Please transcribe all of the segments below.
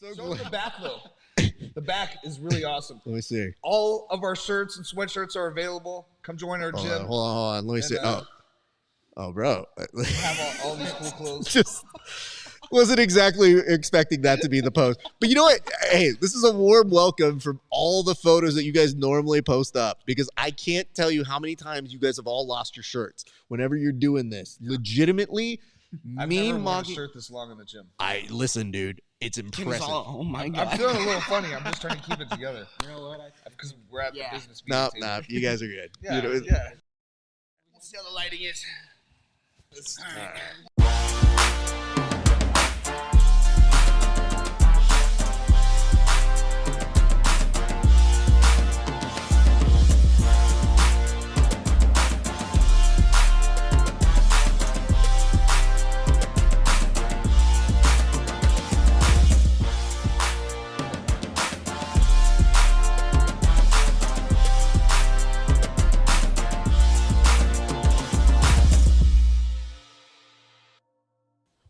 Show them the back, though. The back is really awesome. Let me see. All of our shirts and sweatshirts are available. Come join our gym. Hold on. Let me see. Oh, bro. Have all these cool clothes. Just wasn't exactly expecting that to be the post. But you know what? Hey, this is a warm welcome from all the photos that you guys normally post up, because I can't tell you how many times you guys have all lost your shirts whenever you're doing this. Yeah. Legitimately, I've never worn a shirt this long in the gym. Listen, dude. It's impressive. Oh my God. I'm feeling a little funny. I'm just trying to keep it together. You know what? Because we're at the business meeting. No, you guys are good. Yeah, you know, yeah. Let's see how the lighting is. All right.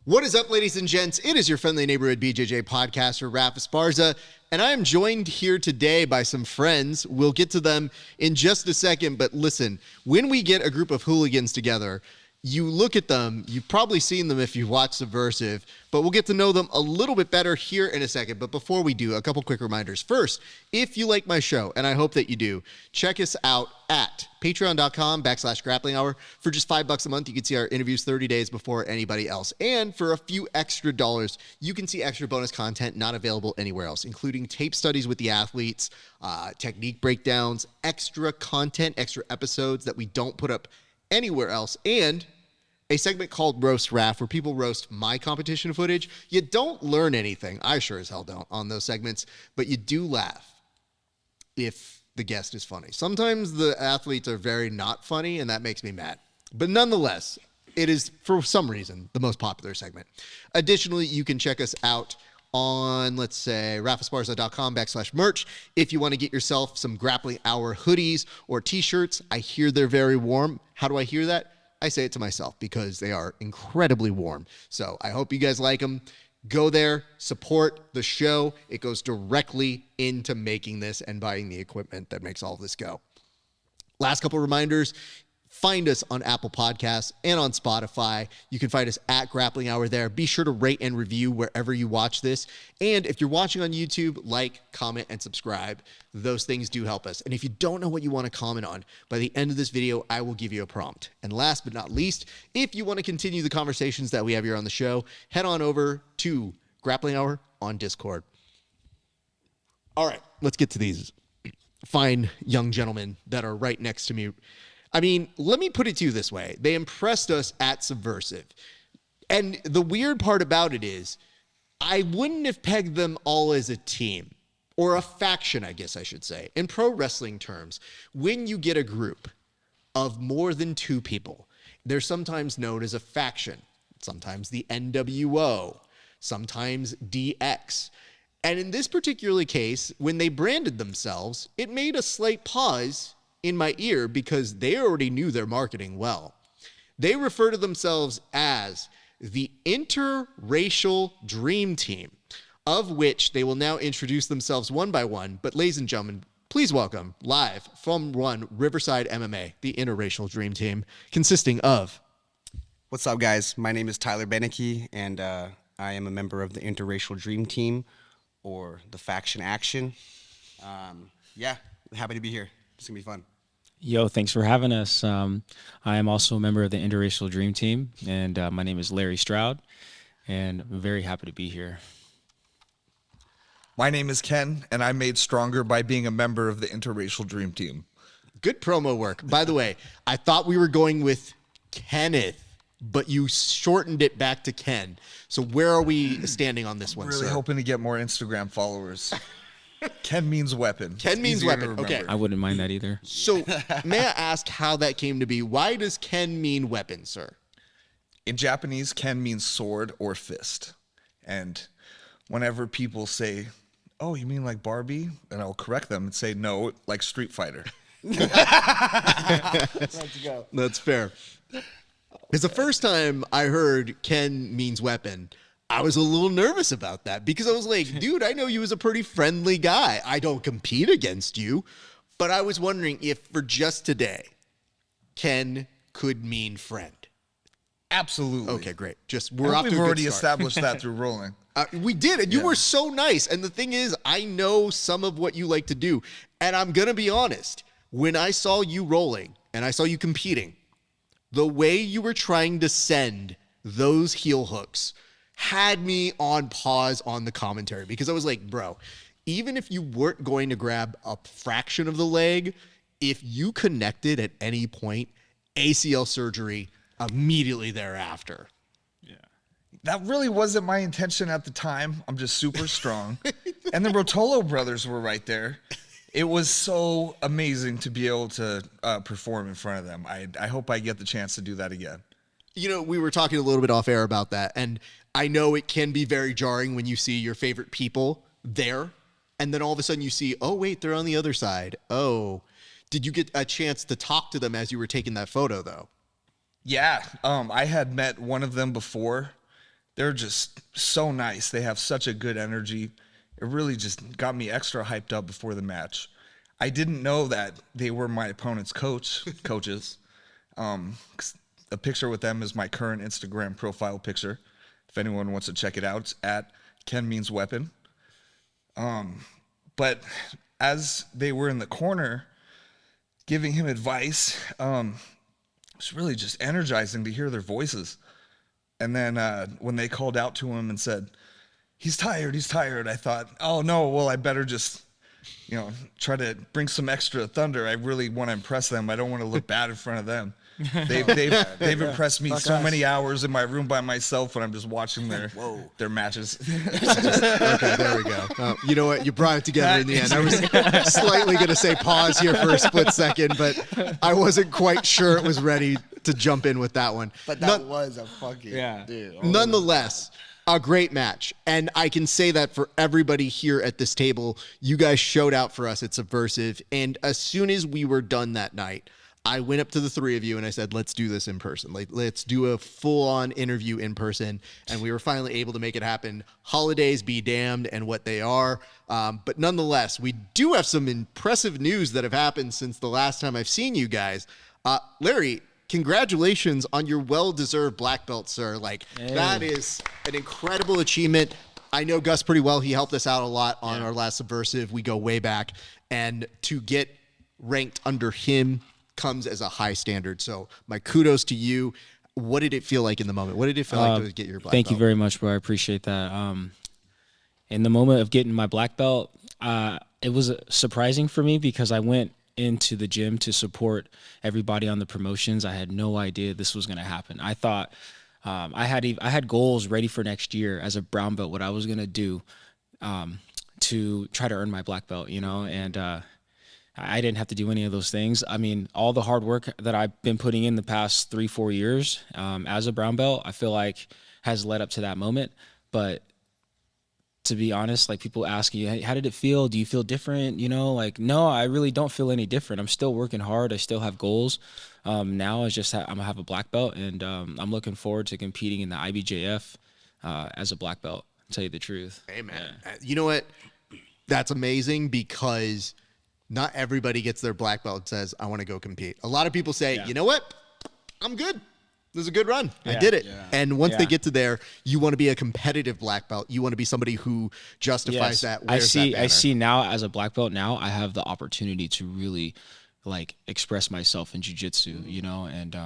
What is up, ladies and gents? It is your friendly neighborhood BJJ podcaster, Raph Esparza, and I am joined here today by some friends. We'll get to them in just a second, but listen, when we get a group of hooligans together, you look at them, you've probably seen them if you've watched Subversiv, but we'll get to know them a little bit better here in a second. But before we do, a couple quick reminders. First, if you like my show, and I hope that you do, check us out at patreon.com/grappling hour. For just $5 a month, you can see our interviews 30 days before anybody else. And for a few extra dollars, you can see extra bonus content not available anywhere else, including tape studies with the athletes, technique breakdowns, extra content, extra episodes that we don't put up anywhere else, and a segment called Roast Raph, where people roast my competition footage. You don't learn anything. I sure as hell don't on those segments, but you do laugh if the guest is funny. Sometimes the athletes are very not funny, and that makes me mad. But nonetheless, it is, for some reason, the most popular segment. Additionally, you can check us out on, let's say, raphisparza.com/merch. If you want to get yourself some Grappling Hour hoodies or t-shirts, I hear they're very warm. How do I hear that? I say it to myself because they are incredibly warm. So I hope you guys like them. Go there, support the show. It goes directly into making this and buying the equipment that makes all of this go. Last couple reminders. Find us on Apple Podcasts and on Spotify. You can find us at Grappling Hour there. Be sure to rate and review wherever you watch this. And if you're watching on YouTube, like, comment, and subscribe. Those things do help us. And if you don't know what you want to comment on, by the end of this video, I will give you a prompt. And last but not least, if you want to continue the conversations that we have here on the show, head on over to Grappling Hour on Discord. All right, let's get to these fine young gentlemen that are right next to me. I mean, let me put it to you this way. They impressed us at Subversiv. And the weird part about it is, I wouldn't have pegged them all as a team, or a faction, I guess I should say. In pro wrestling terms, when you get a group of more than two people, they're sometimes known as a faction, sometimes the NWO, sometimes DX. And in this particular case, when they branded themselves, it made a slight pause in my ear because they already knew their marketing well. They refer to themselves as the Interracial Dream Team, of which they will now introduce themselves one by one. But ladies and gentlemen, please welcome, live from Riverside MMA, the Interracial Dream Team, consisting of... What's up, guys? My name is Tyler Beneke, and I am a member of the Interracial Dream Team, or the Faction Action. Yeah, happy to be here. It's going to be fun. Yo, thanks for having us. I am also a member of the Interracial Dream Team, and my name is Larry Stroud, and I'm very happy to be here. My name is Ken, and I'm made stronger by being a member of the Interracial Dream Team. Good promo work. By the way, I thought we were going with Kenneth, but you shortened it back to Ken. So where are we standing on this one, Really sir? hoping to get more Instagram followers. Ken means weapon. Ken means Easier to weapon. Okay. remember. I wouldn't mind that either. So may I ask how that came to be? Why does Ken mean weapon, sir? In Japanese, Ken means sword or fist. And whenever people say, oh, you mean like Barbie? And I'll correct them and say, no, like Street Fighter. Let's go. That's fair. Because the first time I heard Ken means weapon, I was a little nervous about that because I was like, dude, I know you as a pretty friendly guy. I don't compete against you. But I was wondering if for just today, Ken could mean friend. Absolutely. Okay, great. Just I we're think off to we've a already good start. established that through rolling. We did, and you Yeah. were so nice. And the thing is, I know some of what you like to do. And I'm going to be honest. When I saw you rolling and I saw you competing, the way you were trying to send those heel hooks had me on pause on the commentary because I was like, bro, even if you weren't going to grab a fraction of the leg, if you connected at any point, ACL surgery immediately thereafter. That really wasn't my intention at the time. I'm just super strong. And the Rotolo brothers were right there. It was so amazing to be able to perform in front of them. I hope I get the chance to do that again. You know, we were talking a little bit off air about that, and I know it can be very jarring when you see your favorite people there, and then all of a sudden you see, oh, wait, they're on the other side. Oh, did you get a chance to talk to them as you were taking that photo, though? Yeah, I had met one of them before. They're just so nice. They have such a good energy. It really just got me extra hyped up before the match. I didn't know that they were my opponent's coaches. 'Cause a picture with them is my current Instagram profile picture. If anyone wants to check it out, it's at Ken Means Weapon. But as they were in the corner giving him advice, it's really just energizing to hear their voices. And then when they called out to him and said, he's tired, I thought, oh no, well, I better just, try to bring some extra thunder. I really want to impress them. I don't want to look bad in front of them. They've impressed me so many hours in my room by myself when I'm just watching their matches. Okay, there we go. You know what? You brought it together in the end. I was slightly going to say pause here for a split second, but I wasn't quite sure it was ready to jump in with that one. But that was a fucking dude. Nonetheless, a great match. And I can say that for everybody here at this table, you guys showed out for us at Subversiv. And as soon as we were done that night, I went up to the three of you and I said, let's do this in person. Like, let's do a full-on interview in person. And we were finally able to make it happen. Holidays be damned and what they are. But nonetheless, we do have some impressive news that have happened since the last time I've seen you guys. Larry, congratulations on your well-deserved black belt, sir. That is an incredible achievement. I know Gus pretty well. He helped us out a lot on our last Subversiv. We go way back. And to get ranked under him comes as a high standard. So my kudos to you. What did it feel like in the moment? What did it feel like to get your black belt? Thank you very much, bro. I appreciate that. In the moment of getting my black belt, it was surprising for me because I went into the gym to support everybody on the promotions. I had no idea this was going to happen. I thought I had goals ready for next year as a brown belt, what I was going to do to try to earn my black belt, and I didn't have to do any of those things. I mean, all the hard work that I've been putting in the past 3-4 years as a brown belt, I feel like has led up to that moment. But to be honest, people ask you, hey, how did it feel? Do you feel different? No, I really don't feel any different. I'm still working hard. I still have goals. Now it's just I'm gonna have a black belt, and I'm looking forward to competing in the IBJF as a black belt, to tell you the truth. Hey, man. Yeah. You know what? That's amazing because not everybody gets their black belt and says, I want to go compete. A lot of people say, you know what? I'm good. This is a good run. I did it. Yeah. And once they get to there, you want to be a competitive black belt. You want to be somebody who justifies that. I see now as a black belt now, I have the opportunity to really express myself in jiu-jitsu, and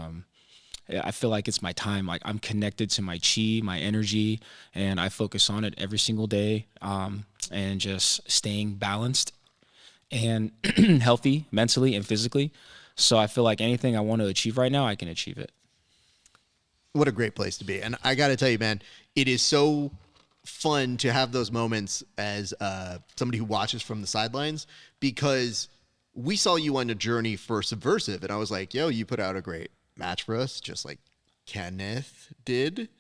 I feel like it's my time. I'm connected to my chi, my energy, and I focus on it every single day, and just staying balanced and healthy mentally and physically. So I feel like anything I want to achieve right now, I can achieve it. What a great place to be. And I got to tell you, man, it is so fun to have those moments as somebody who watches from the sidelines, because we saw you on a journey for Subversiv. And I was like, yo, you put out a great match for us, just like Kenneth did.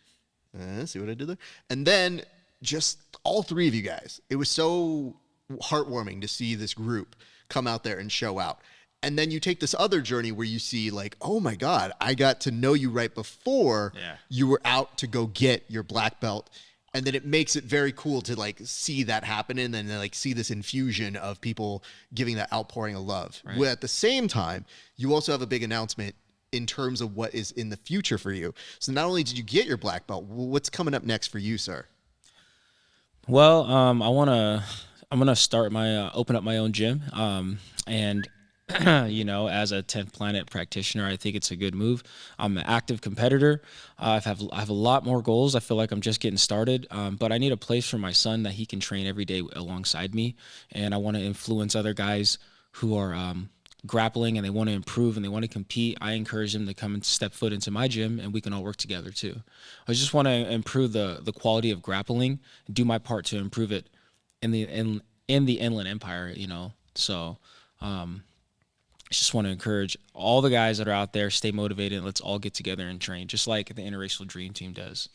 See what I did there? And then just all three of you guys. It was so heartwarming to see this group come out there and show out. And then you take this other journey where you see oh my God, I got to know you right before you were out to go get your black belt. And then it makes it very cool to like see that happen and then like see this infusion of people giving that outpouring of love. Right. Well, at the same time, you also have a big announcement in terms of what is in the future for you. So not only did you get your black belt, what's coming up next for you, sir? Well, I'm gonna start my open up my own gym, and you know, as a 10th Planet practitioner, I think it's a good move. I'm an active competitor. I have a lot more goals. I feel like I'm just getting started, but I need a place for my son that he can train every day alongside me, and I want to influence other guys who are grappling and they want to improve and they want to compete. I encourage them to come and step foot into my gym, and we can all work together too. I just want to improve the quality of grappling, do my part to improve it in the Inland Empire, you know. So I just want to encourage all the guys that are out there, stay motivated, and let's all get together and train, just like the Interracial Dream Team does.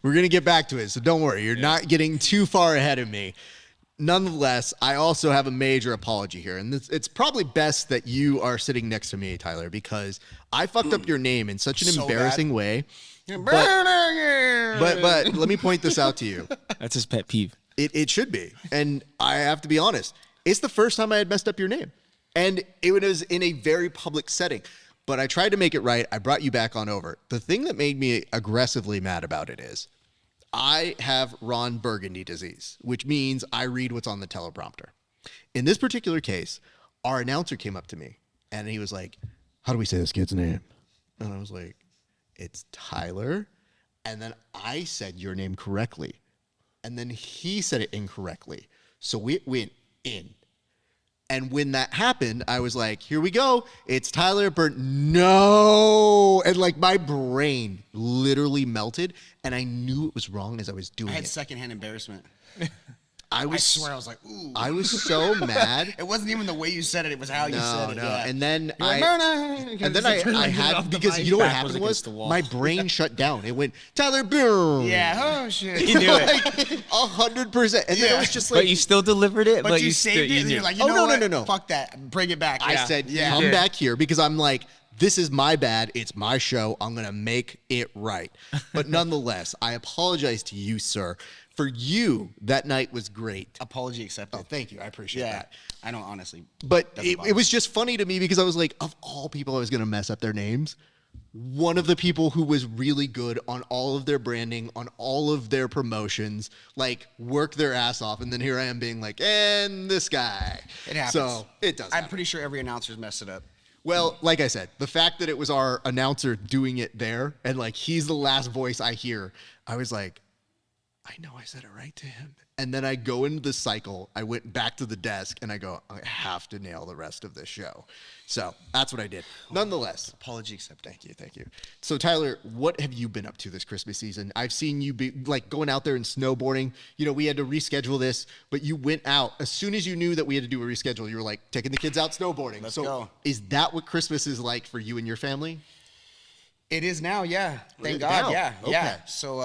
We're going to get back to it, so don't worry. You're not getting too far ahead of me. Nonetheless, I also have a major apology here, and it's probably best that you are sitting next to me, Tyler, because I fucked up your name in such an So embarrassing way. But let me point this out to you. That's his pet peeve. It should be. And I have to be honest. It's the first time I had messed up your name. And it was in a very public setting. But I tried to make it right. I brought you back on over. The thing that made me aggressively mad about it is I have Ron Burgundy disease, which means I read what's on the teleprompter. In this particular case, our announcer came up to me and he was like, "How do we say this kid's name?" And I was like, "It's Tyler." And then I said your name correctly. And then he said it incorrectly. So we went in. And when that happened, I was like, here we go. It's Tyler No. And like my brain literally melted and I knew it was wrong as I was doing I had it. secondhand embarrassment. I swear I was like, ooh. I was so mad. It wasn't even the way you said it. It was how you said it. No. Yeah. And then You're like, and then I had, because you know what Backwards happened was against the wall. my brain shut down. It went, Tyler, boom. yeah, oh shit. You knew it. Like 100%. And then it was just like, But you still delivered it. But you saved it, and you're like, you know what? No. Fuck that. Bring it back. I Yeah. said, yeah. come back here because I'm like, this is my bad. It's my show. I'm going to make it right. But nonetheless, I apologize to you, sir. For you, that night was great. Apology accepted. Oh, thank you. I appreciate Yeah. that. I don't honestly. But doesn't bother it was just funny to me because I was like, of all people I was going to mess up their names, one of the people who was really good on all of their branding, on all of their promotions, like work their ass off. And then here I am being like, and this guy. It happens. So it does I'm happen. pretty sure every announcer's messed it up. Well, like I said, the fact that it was our announcer doing it there and like he's the last voice I hear, I was like, I know I said it right to him. And then I go into the cycle. I went back to the desk and I go, I have to nail the rest of this show. So that's what I did. Nonetheless, Apology accepted. thank you. So Tyler, what have you been up to this Christmas season? I've seen you be like going out there and snowboarding. You know, we had to reschedule this, but you went out as soon as you knew that we had to do a reschedule. You were like taking the kids out snowboarding. Let's so go. Is that what Christmas is like for you and your family? It is now, yeah. Thank It God, now? yeah, Okay. yeah. So,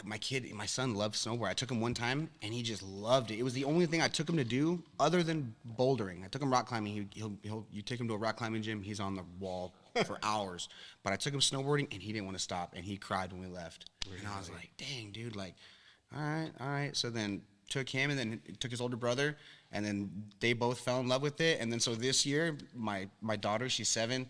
my son loved snowboard. I took him one time, and he just loved it. It was the only thing I took him to do other than bouldering. I took him rock climbing. You take him to a rock climbing gym, he's on the wall for hours. But I took him snowboarding, and he didn't want to stop, and he cried when we left. Really? And I was like, dang, dude, like, all right. So then took him, and then took his older brother, and then they both fell in love with it. And then so this year, my daughter, she's 7,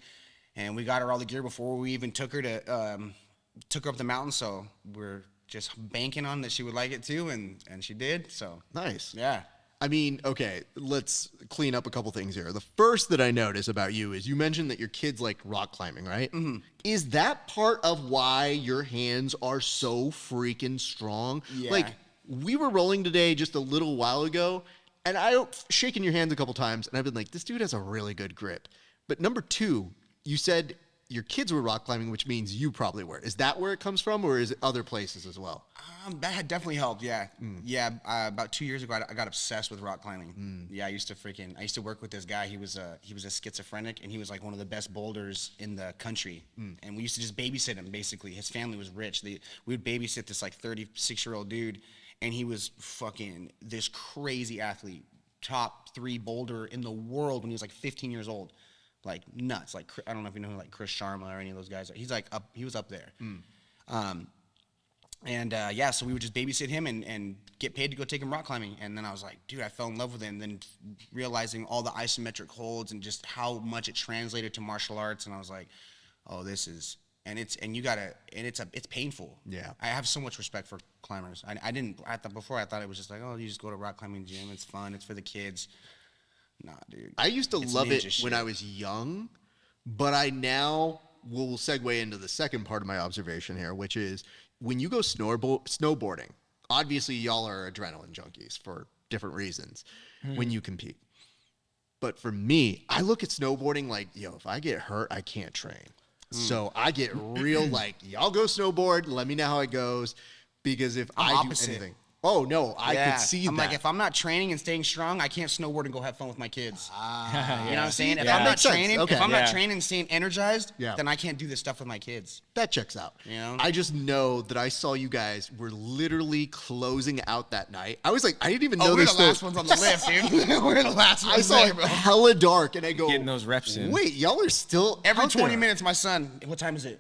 and we got her all the gear before we even took her up the mountain. So we're just banking on that she would like it too, and she did. So Nice. yeah. I mean, okay, let's clean up a couple things here. The first that I notice about you is you mentioned that your kids like rock climbing, right? Mm-hmm. Is that part of why your hands are so freaking strong? Yeah. Like, we were rolling today just a little while ago, and I've shaken your hands a couple times, and I've been like, this dude has a really good grip. But number 2, you said your kids were rock climbing, which means you probably were. Is that where it comes from, or is it other places as well? That had definitely helped. Yeah. Yeah. About 2 years ago, I got obsessed with rock climbing. Yeah. I used to work with this guy. He was a schizophrenic, and he was like one of the best boulders in the country. And we used to just babysit him. Basically, his family was rich. We would babysit this like 36-year-old dude, and he was fucking this crazy athlete, top 3 boulder in the world when he was like 15 years old. like nuts. Like I don't know if you know like Chris Sharma or any of those guys. He's like up. He was up there. Yeah, so we would just babysit him and get paid to go take him rock climbing. And then I was like, dude, I fell in love with it. And then realizing all the isometric holds and just how much it translated to martial arts. And I was like, oh, this is, it's painful. Yeah. I have so much respect for climbers. I thought it was just like, oh, you just go to rock climbing gym. It's fun. It's for the kids. Nah, dude. I used to love it when I was young, but I now will segue into the second part of my observation here, which is when you go snowboarding, obviously y'all are adrenaline junkies for different reasons when you compete. But for me, I look at snowboarding like, yo, if I get hurt, I can't train. So I get real like, y'all go snowboard, let me know how it goes. Because if I do anything. Oh, no, I could see that. I'm like, if I'm not training and staying strong, I can't snowboard and go have fun with my kids. You know what I'm saying? If I'm not training, and staying energized, then I can't do this stuff with my kids. That checks out. You know? I just know that I saw you guys were literally closing out that night. I was like, I didn't even know we're this. the last ones on the lift, dude. We're the last ones. I saw it hella dark, and I go, Getting those reps in. Wait, y'all are still every out 20 there. minutes. My son, what time is it?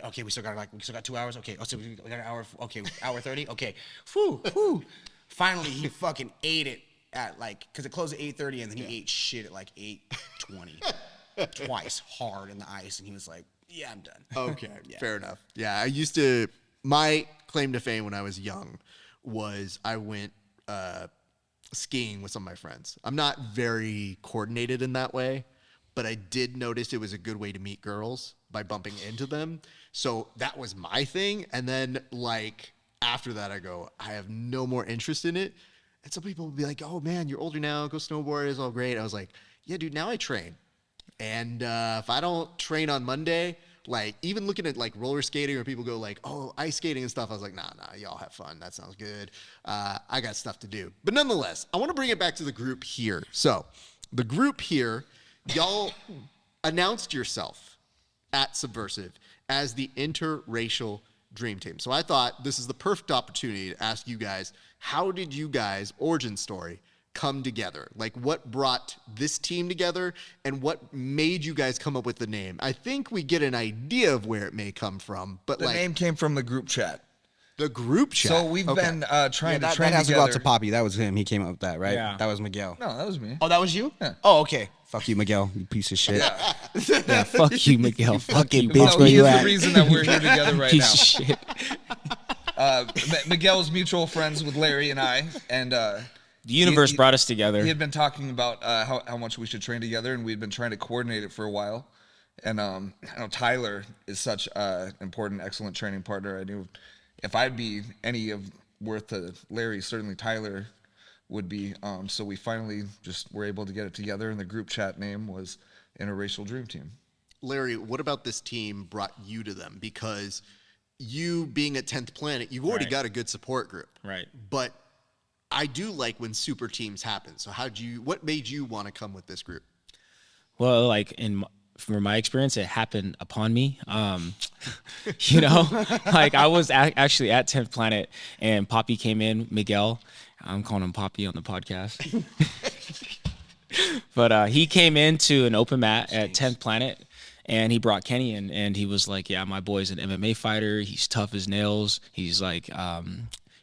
Okay, we still got 2 hours. Okay, so we got an hour. Okay, hour 30. Okay, whew. Finally, he fucking ate it at because it closed at 8:30, and then he ate shit at like 8:20, twice hard in the ice, and he was like, "Yeah, I'm done." Okay, fair enough. Yeah, my claim to fame when I was young was I went skiing with some of my friends. I'm not very coordinated in that way, but I did notice it was a good way to meet girls by bumping into them. So that was my thing. And then after that, I go, I have no more interest in it. And some people will be like, oh man, you're older now, go snowboard, it's all great. I was like, yeah, dude, now I train. And if I don't train on Monday, even looking at roller skating or people go oh, ice skating and stuff, I was like, nah, y'all have fun. That sounds good. I got stuff to do. But nonetheless, I want to bring it back to the group here. So the group here, y'all announced yourself at Subversiv as the interracial dream team. So I thought this is the perfect opportunity to ask you guys, how did you guys' origin story come together? What brought this team together and what made you guys come up with the name? I think we get an idea of where it may come from, but The name came from the group chat. the group chat. So we've been trying to that train has together. to go out to Poppy. That was him. He came up with that, right? Yeah. That was Miguel. No, that was me. Oh, that was you? Yeah. Oh, okay. Fuck you, Miguel. You piece of shit. Yeah, fuck you, Miguel. Fucking No, bitch, where he you is at? the reason that we're here together right Piece now. of shit. Miguel's mutual friends with Larry and I, and The universe brought us together. he had been talking about how much we should train together, and we'd been trying to coordinate it for a while. And I know Tyler is such an important, excellent training partner. I knew if I'd be any of worth to Larry, certainly Tyler would be. So we finally just were able to get it together, and the group chat name was Interracial Dream Team. Larry, what about this team brought you to them? Because you being at 10th Planet, you've already Right. got a good support group. Right. But I do like when super teams happen. So what made you want to come with this group? Well, from my experience, it happened upon me. I was actually at 10th Planet, and Poppy came in, Miguel. I'm calling him Poppy on the podcast. But he came into an open mat at 10th Planet, and he brought Kenny in, and he was like, yeah, my boy's an MMA fighter. He's tough as nails. He's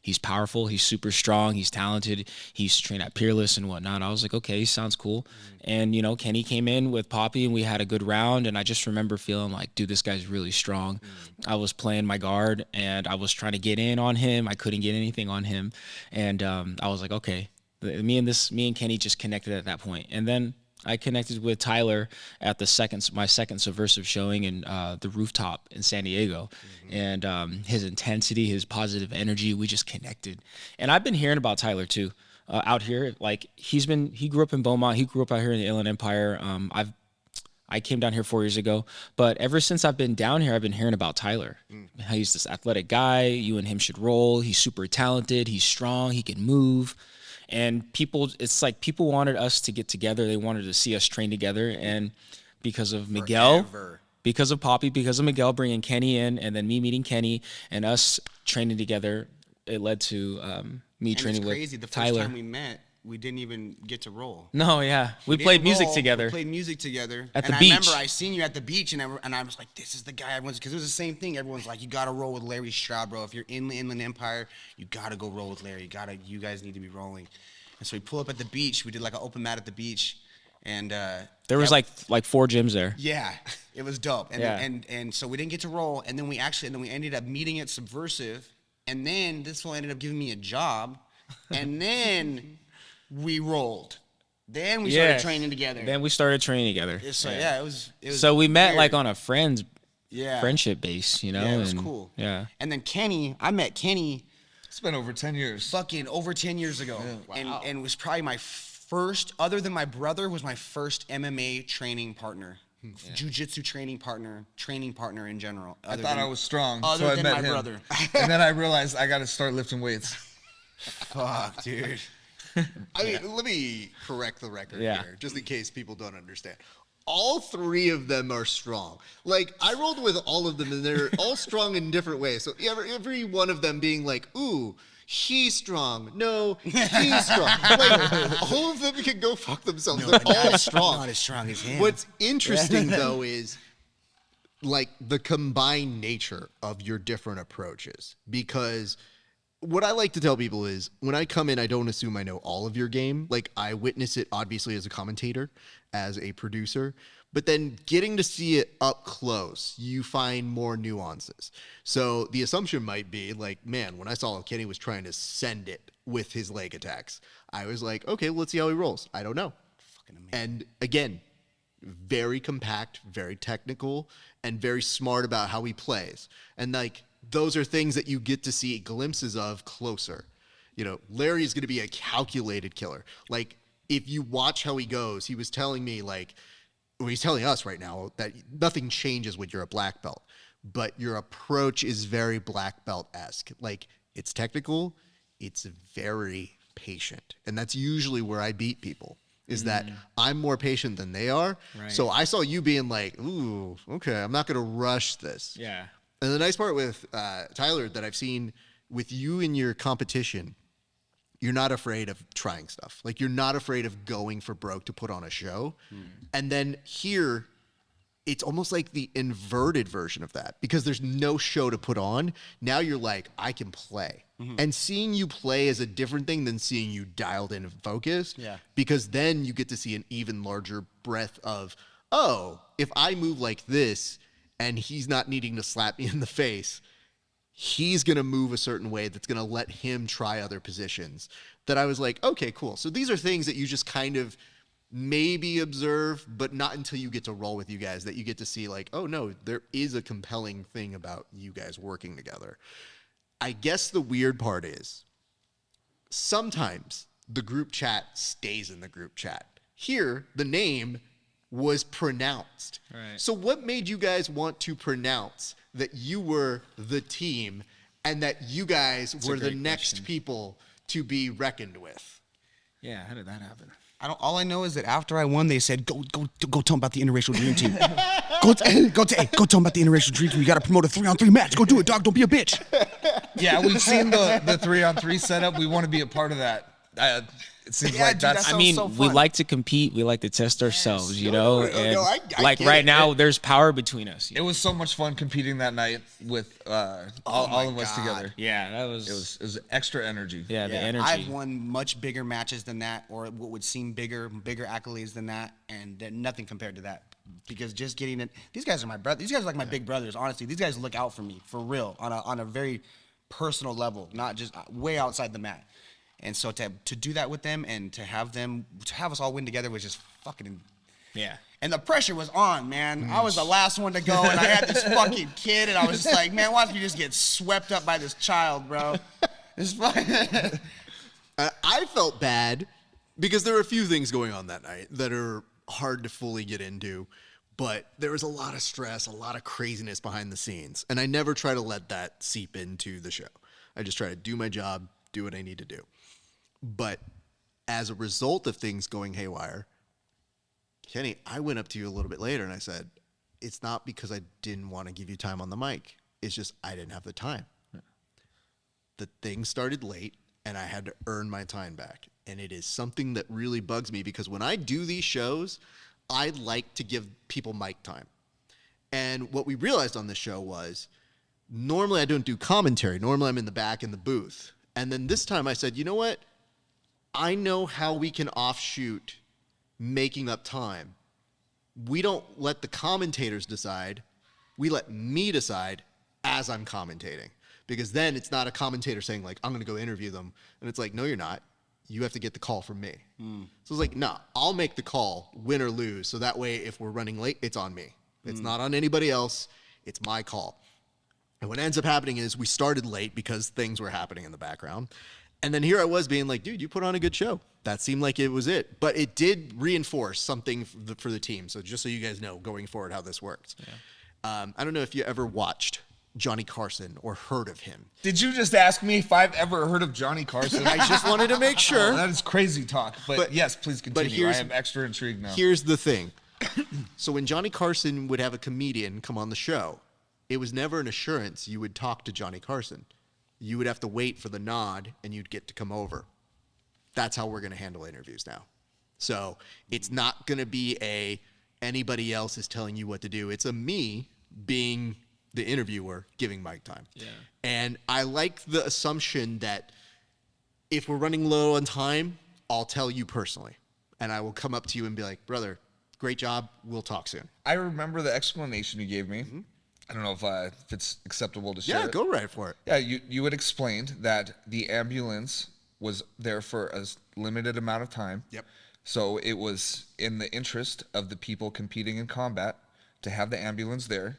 he's powerful. He's super strong. He's talented. He's trained at Peerless and whatnot. I was like, okay, sounds cool. And, Kenny came in with Poppy, and we had a good round. And I just remember feeling like, dude, this guy's really strong. I was playing my guard, and I was trying to get in on him. I couldn't get anything on him. And I was like, okay. Me and Kenny just connected at that point. And then I connected with Tyler at my second Subversive showing in the rooftop in San Diego. And his intensity, his positive energy, we just connected. And I've been hearing about Tyler too, out here. He grew up in Beaumont. He grew up out here in the Inland Empire. I came down here 4 years ago, but ever since I've been down here, I've been hearing about Tyler. How he's this athletic guy. You and him should roll. He's super talented. He's strong. He can move. And it's like people wanted us to get together. They wanted to see us train together. And because of Miguel, because of Poppy, because of Miguel bringing Kenny in, and then me meeting Kenny and us training together, it led to me training with It's crazy. The Tyler. first time we met, we didn't even get to roll. No, yeah. We didn't played music roll, together. We played music together. At the I beach. remember I seen you at the beach, and I was like, this is the guy everyone's, because it was the same thing. Everyone's like, you got to roll with Larry Stroud, bro. If you're in the Inland Empire, you got to go roll with Larry. You guys need to be rolling. And so we pull up at the beach. We did like an open mat at the beach. And There was like 4 gyms there. yeah, it was dope. And, Yeah. and so we didn't get to roll. And then we ended up meeting at Subversiv. And then this one ended up giving me a job. And then we rolled. Then we started Yes. training together. Then we started training together. So yeah, it was So we met weird. like on a Yeah. friendship base, you know? Yeah, it was and- cool. Yeah. And then I met Kenny It's been over 10 years. fucking over 10 years ago. And was probably my first, other than my brother, was my first MMA training partner. Jiu-Jitsu training partner in general. I thought I was strong, other so I than met my him. brother. And then I realized I got to start lifting weights. Fuck, dude. I mean, let me correct the record Yeah. here, just in case people don't understand. All 3 of them are strong. Like, I rolled with all of them, and they're all strong in different ways. So every one of them being like, ooh, he's strong. No, he's strong. Like, all of them can go fuck themselves. They're all strong. Not as strong as him. What's interesting, though, is like the combined nature of your different approaches. Because what I like to tell people is when I come in, I don't assume I know all of your game. Like, I witness it obviously as a commentator, as a producer, but then getting to see it up close, you find more nuances. So the assumption might be like, man, when I saw Kenny was trying to send it with his leg attacks, I was like, okay, well, let's see how he rolls. I don't know. Fucking amazing. And again, very compact, very technical, and very smart about how he plays. And like, those are things that you get to see glimpses of closer. You know, Larry is going to be a calculated killer. Like, if you watch how he goes, he was telling me like, well, he's telling us right now that nothing changes when you're a black belt, but your approach is very black belt-esque. Like, it's technical, it's very patient. And that's usually where I beat people, is that I'm more patient than they are. Right. So I saw you being like, ooh, okay, I'm not going to rush this. Yeah. And the nice part with Tyler that I've seen with you in your competition, you're not afraid of trying stuff. Like, you're not afraid of going for broke to put on a show. And then here, it's almost like the inverted version of that, because there's no show to put on. Now you're like, I can play. And seeing you play is a different thing than seeing you dialed in and focused. Yeah. Because then you get to see an even larger breadth of, oh, if I move like this and he's not needing to slap me in the face, he's going to move a certain way that's going to let him try other positions. That I was like, okay, cool. So these are things that you just kind of maybe observe, but not until you get to roll with you guys that you get to see like, oh no, there is a compelling thing about you guys working together. I guess the weird part is sometimes the group chat stays in the group chat. Here, the name was pronounced. Right. So what made you guys want to pronounce that you were the team and that you guys were the great next question. people to be reckoned with? Yeah. How did that happen? All I know is that after I won, they said, go tell them about the interracial dream team. Go tell them about the interracial dream team. You got to promote a 3-on-3 match. Go do it, dog. Don't be a bitch. Yeah, we've seen the 3-on-3 setup. We want to be a part of that. It seems Yeah, like dude, that's. that I mean, so we fun. like to compete. We like to test ourselves, you know? No, And I like get right it. now, there's power between us. It was so much fun competing that night with all of us God. together. Yeah, that was. It was extra energy. Yeah, the Yeah, energy. I've won much bigger matches than that, or what would seem bigger accolades than that, and nothing compared to that. Because just getting it, these guys are my brothers. These guys are like my big brothers. Honestly, these guys look out for me for real on a very personal level, not just way outside the mat. And so to do that with them and to have us all win together was just fucking. Yeah. And the pressure was on, man. I was the last one to go, and I had this fucking kid, and I was just like, man, watch me just get swept up by this child, bro. It's fine. I felt bad because there were a few things going on that night that are hard to fully get into, but there was a lot of stress, a lot of craziness behind the scenes. And I never try to let that seep into the show. I just try to do my job, do what I need to do. But as a result of things going haywire, Kenny, I went up to you a little bit later and I said, it's not because I didn't want to give you time on the mic. It's just I didn't have the time. The thing started late, and I had to earn my time back. And it is something that really bugs me because when I do these shows, I like to give people mic time. And what we realized on this show was normally I don't do commentary. Normally I'm in the back in the booth. And then this time I said, you know what? I know how we can offshoot making up time. We don't let the commentators decide. We let me decide as I'm commentating. Because then it's not a commentator saying, like, I'm going to go interview them. And it's like, no, you're not. You have to get the call from me. So it's like, no, I'll make the call, win or lose. So that way, if we're running late, it's on me. It's not on anybody else. It's my call. And what ends up happening is we started late because things were happening in the background. And then here I was being like, dude, you put on a good show. That seemed like it was it. But it did reinforce something for the team. So just so you guys know going forward how this works. Yeah. I don't know if you ever watched Johnny Carson or heard of him. Did you just ask me if I've ever heard of Johnny Carson? I just wanted to make sure. That is crazy talk. But yes, please continue. I am extra intrigued now. Here's the thing. So when Johnny Carson would have a comedian come on the show, it was never an assurance you would talk to Johnny Carson. You would have to wait for the nod and you'd get to come over. That's how we're going to handle interviews now. So it's not going to be anybody else is telling you what to do. It's a me being the interviewer giving mic time. Yeah. And I like the assumption that if we're running low on time, I'll tell you personally. And I will come up to you and be like, brother, great job. We'll talk soon. I remember the explanation you gave me. I don't know if it's acceptable to share. Yeah, go right for it. Yeah, you had explained that the ambulance was there for a limited amount of time. Yep. So it was in the interest of the people competing in combat to have the ambulance there.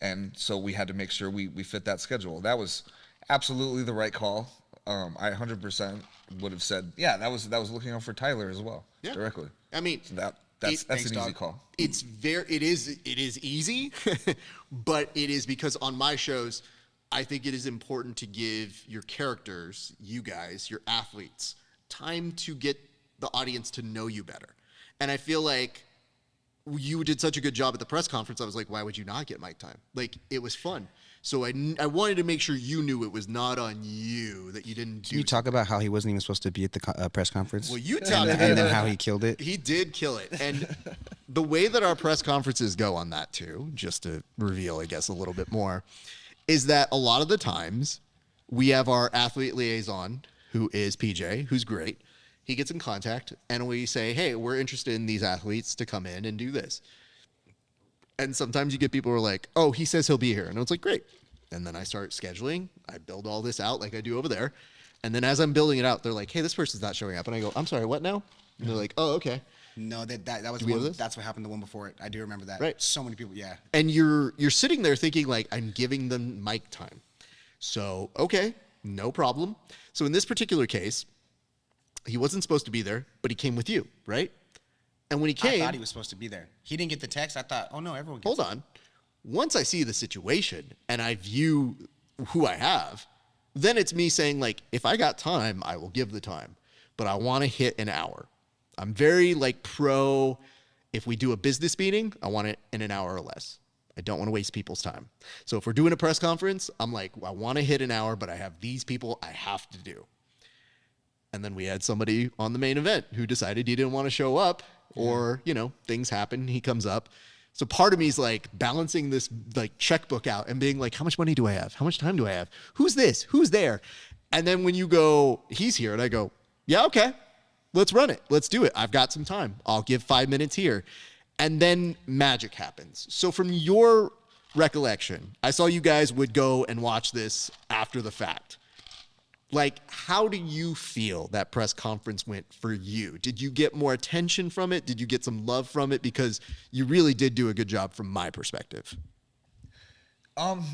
And so we had to make sure we fit that schedule. That was absolutely the right call. I 100% would have said, yeah, that was looking out for Tyler as well, directly. I mean, so that's an easy call. It is easy, but it is because on my shows, I think it is important to give your characters, you guys, your athletes, time to get the audience to know you better. And I feel like you did such a good job at the press conference. I was like, why would you not get mic time? Like, it was fun. So I wanted to make sure you knew it was not on you, that you didn't do. Can you talk about how he wasn't even supposed to be at the press conference? Well, you tell me. And then how he killed it. He did kill it. And the way that our press conferences go on that too, just to reveal, I guess, a little bit more, is that a lot of the times we have our athlete liaison, who is PJ, who's great. He gets in contact and we say, hey, we're interested in these athletes to come in and do this. And sometimes you get people who are like, oh, he says he'll be here. And it's like, great. And then I start scheduling. I build all this out like I do over there. And then as I'm building it out, they're like, hey, this person's not showing up. And I go, I'm sorry, what now? And they're like, oh, okay. No, that was one, that's what happened the one before it. I do remember that. Right. So many people, yeah. And you're sitting there thinking like, I'm giving them mic time. So, okay, no problem. So in this particular case, he wasn't supposed to be there, but he came with you, right? And when he came, I thought he was supposed to be there. He didn't get the text. I thought, oh no, everyone gets hold on. Once I see the situation and I view who I have, then it's me saying like, if I got time, I will give the time, but I want to hit an hour. I'm very like pro, if we do a business meeting, I want it in an hour or less. I don't want to waste people's time. So if we're doing a press conference, I'm like, I want to hit an hour, but I have these people I have to do. And then we had somebody on the main event who decided he didn't want to show up or, you know, things happen. He comes up. So part of me is like balancing this like checkbook out and being like, how much money do I have? How much time do I have? Who's this? Who's there? And then when you go, he's here. And I go, yeah, okay, let's run it. Let's do it. I've got some time. I'll give 5 minutes here. And then magic happens. So from your recollection, I saw you guys would go and watch this after the fact. Like, how do you feel that press conference went for you? Did you get more attention from it? Did you get some love from it? Because you really did do a good job from my perspective.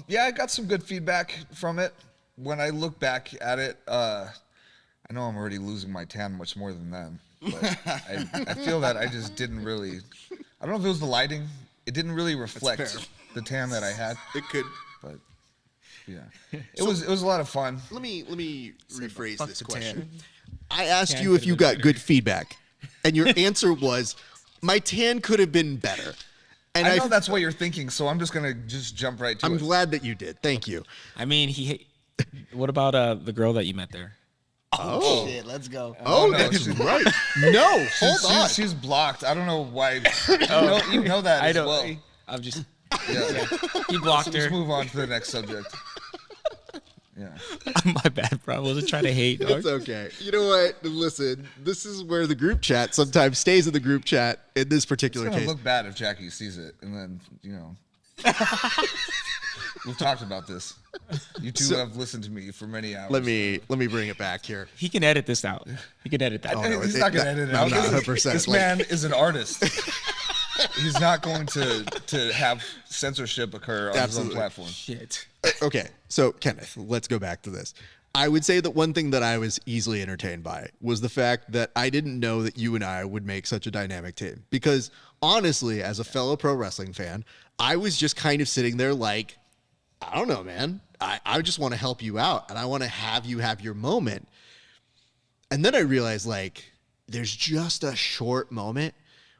Yeah, I got some good feedback from it. When I look back at it, I know I'm already losing my tan much more than them. But I feel that I just didn't really, I don't know if it was the lighting. It didn't really reflect the tan that I had. It could. But yeah, it was a lot of fun. Let me rephrase this question. I asked you if you got good feedback, and your answer was, my tan could have been better. And I know that's what you're thinking, so I'm just gonna jump right to it. I'm glad that you did. Thank you. I mean, what about the girl that you met there? Oh, shit, let's go. Oh, no, that's she's- right. No, hold on. She's blocked. I don't know why. You know that I as don't. well. I'm just. Yeah. He blocked Let's her. move on to the next subject. Yeah. My bad, bro. I wasn't trying to hate. Dog. It's okay. You know what? Listen, this is where the group chat sometimes stays in the group chat in this It's particular gonna case. look bad if Jackie sees it, and then we've talked about this. You two have listened to me for many hours. Let me bring it back here. He can edit this out. He can edit that. Oh, no, He's not gonna edit it I'm out. not 100%. This man is an artist. He's not going to have censorship occur on Absolutely. his own platform. Shit. Okay, so Kenneth, let's go back to this. I would say that one thing that I was easily entertained by was the fact that I didn't know that you and I would make such a dynamic team. Because honestly, as a fellow pro wrestling fan, I was just kind of sitting there like, I don't know, man. I just want to help you out and I want to have you have your moment. And then I realized like there's just a short moment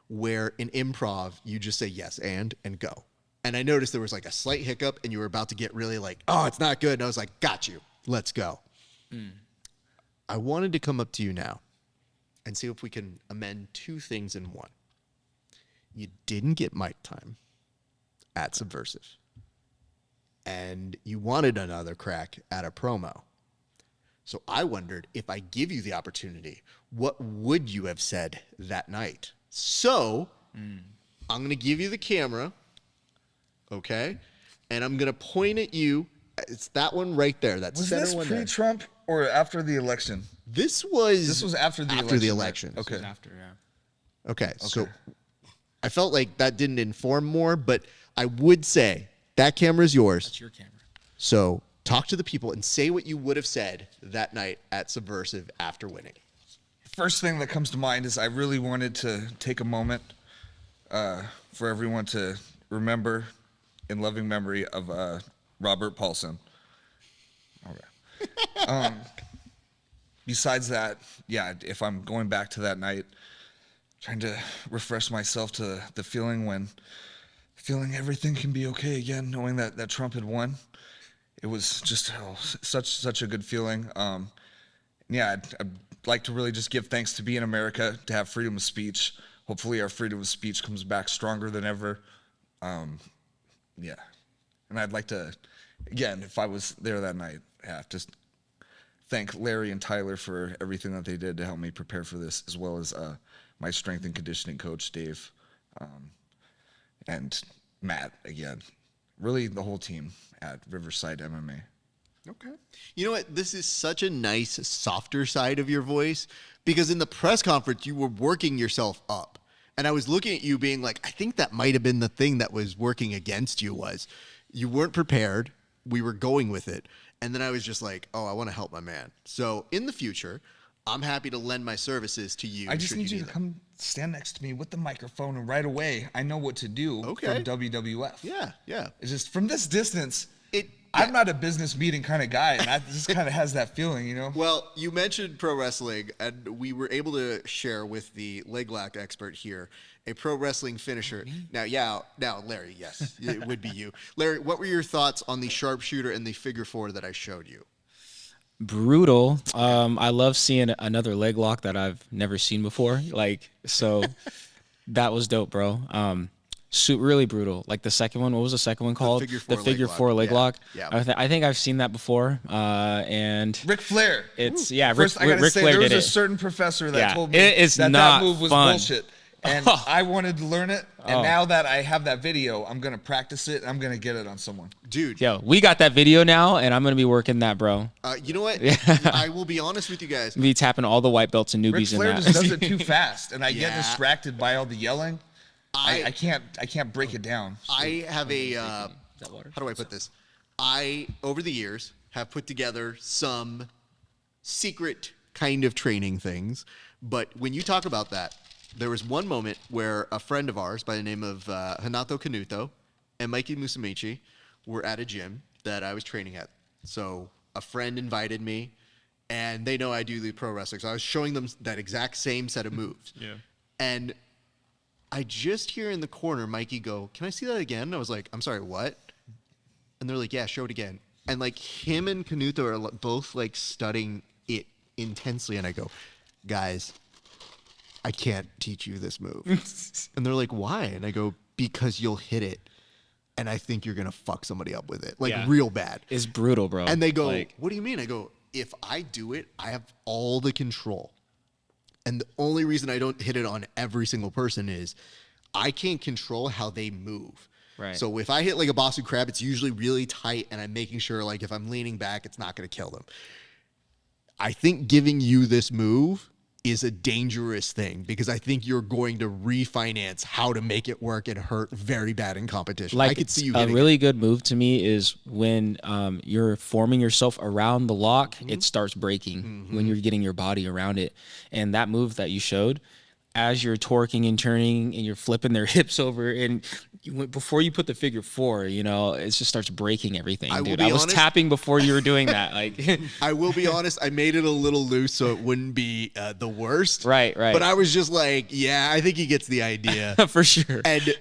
where in improv you just say yes and go. And I noticed there was like a slight hiccup and you were about to get really like, oh, it's not good. And I was like, got you. Let's go. I wanted to come up to you now and see if we can amend two things in one. You didn't get mic time at Subversive. And you wanted another crack at a promo. So I wondered if I give you the opportunity, what would you have said that night? So I'm going to give you the camera, okay? And I'm going to point at you. It's that one right there. That Was center this one there. pre-Trump or after the election? This was after the after the election, right? election. Okay. After, yeah. Okay. So I felt like that didn't inform more, but I would say that camera's yours. That's your camera. So talk to the people and say what you would have said that night at Subversive after winning. First thing that comes to mind is I really wanted to take a moment for everyone to remember in loving memory of Robert Paulson. All right. Besides that, yeah, if I'm going back to that night, trying to refresh myself to the feeling everything can be okay again, knowing that Trump had won. It was just such a good feeling. Yeah, I'd like to really just give thanks to be in America, to have freedom of speech. Hopefully our freedom of speech comes back stronger than ever. Yeah. And I'd like to, again, if I was there that night, just thank Larry and Tyler for everything that they did to help me prepare for this, as well as my strength and conditioning coach, Dave, and Matt, again. Really the whole team at Riverside MMA. Okay. You know what? This is such a nice, softer side of your voice because in the press conference, you were working yourself up. And I was looking at you being like, I think that might have been the thing that was working against you was you weren't prepared. We were going with it. And then I was just like, oh, I want to help my man. So in the future, I'm happy to lend my services to you. I just should need you need to them. come stand next to me with the microphone, and right away, I know what to do Okay. from WWF. Yeah, yeah. It's just from this distance, It. I'm not a business meeting kind of guy, and that just kind of has that feeling, you know? Well, you mentioned pro wrestling, and we were able to share with the leg lock expert here a pro wrestling finisher. Now, Larry, yes, it would be you. Larry, what were your thoughts on the sharpshooter and the figure four that I showed you? Brutal. I love seeing another leg lock that I've never seen before. Like, so that was dope, bro. Really brutal. Like the second one, what was the second one called? figure The four figure leg four lock. leg Yeah. lock. Yeah. I think I've seen that before. And Ric Flair. it's Ric First, I gotta Ric say, Flair there was did a it. certain professor that Yeah, told me it is that not move was fun. bullshit. And I wanted to learn it, and now that I have that video, I'm gonna practice it. And I'm gonna get it on someone. Dude, Yo, we got that video now, and I'm gonna be working that, bro. you know what? I will be honest with you guys. Be tapping all the white belts and Ric newbies in Flair that. just does it too fast, and I get Yeah. distracted by all the yelling. I- I can't break it down. I have a, that water? how do I put this? I, over the years, have put together some secret kind of training things. But when you talk about that, there was one moment where a friend of ours by the name of Hanato Canuto and Mikey Musamichi were at a gym that I was training at. So a friend invited me, and they know I do the pro wrestling. So I was showing them that exact same set of moves. Yeah. And I just hear in the corner Mikey go, "Can I see that again?" And I was like, "I'm sorry, what?" And they're like, "Yeah, show it again." And like him and Canuto are both like studying it intensely, and I go, guys, I can't teach you this move. And they're like, why? And I go, because you'll hit it, and I think you're going to fuck somebody up with it, like Yeah. real bad. It's brutal, bro. And they go, Like, what do you mean? I go, if I do it, I have all the control. And the only reason I don't hit it on every single person is I can't control how they move. Right. So if I hit like a Boston Crab, it's usually really tight, and I'm making sure like if I'm leaning back, it's not going to kill them. I think giving you this move is a dangerous thing because I think you're going to refinance how to make it work and hurt very bad in competition. like I could see you a hitting really good move to me is when you're forming yourself around the lock, Mm-hmm. it starts breaking when you're getting your body around it. And that move that you showed, as you're torquing and turning and you're flipping their hips over, and before you put the figure 4, you know, it just starts breaking everything, I will dude. be I was honest- tapping before you were doing that. Like, I will be honest, I made it a little loose so it wouldn't be the worst. Right. But I was just like, yeah, I think he gets the idea. For sure. And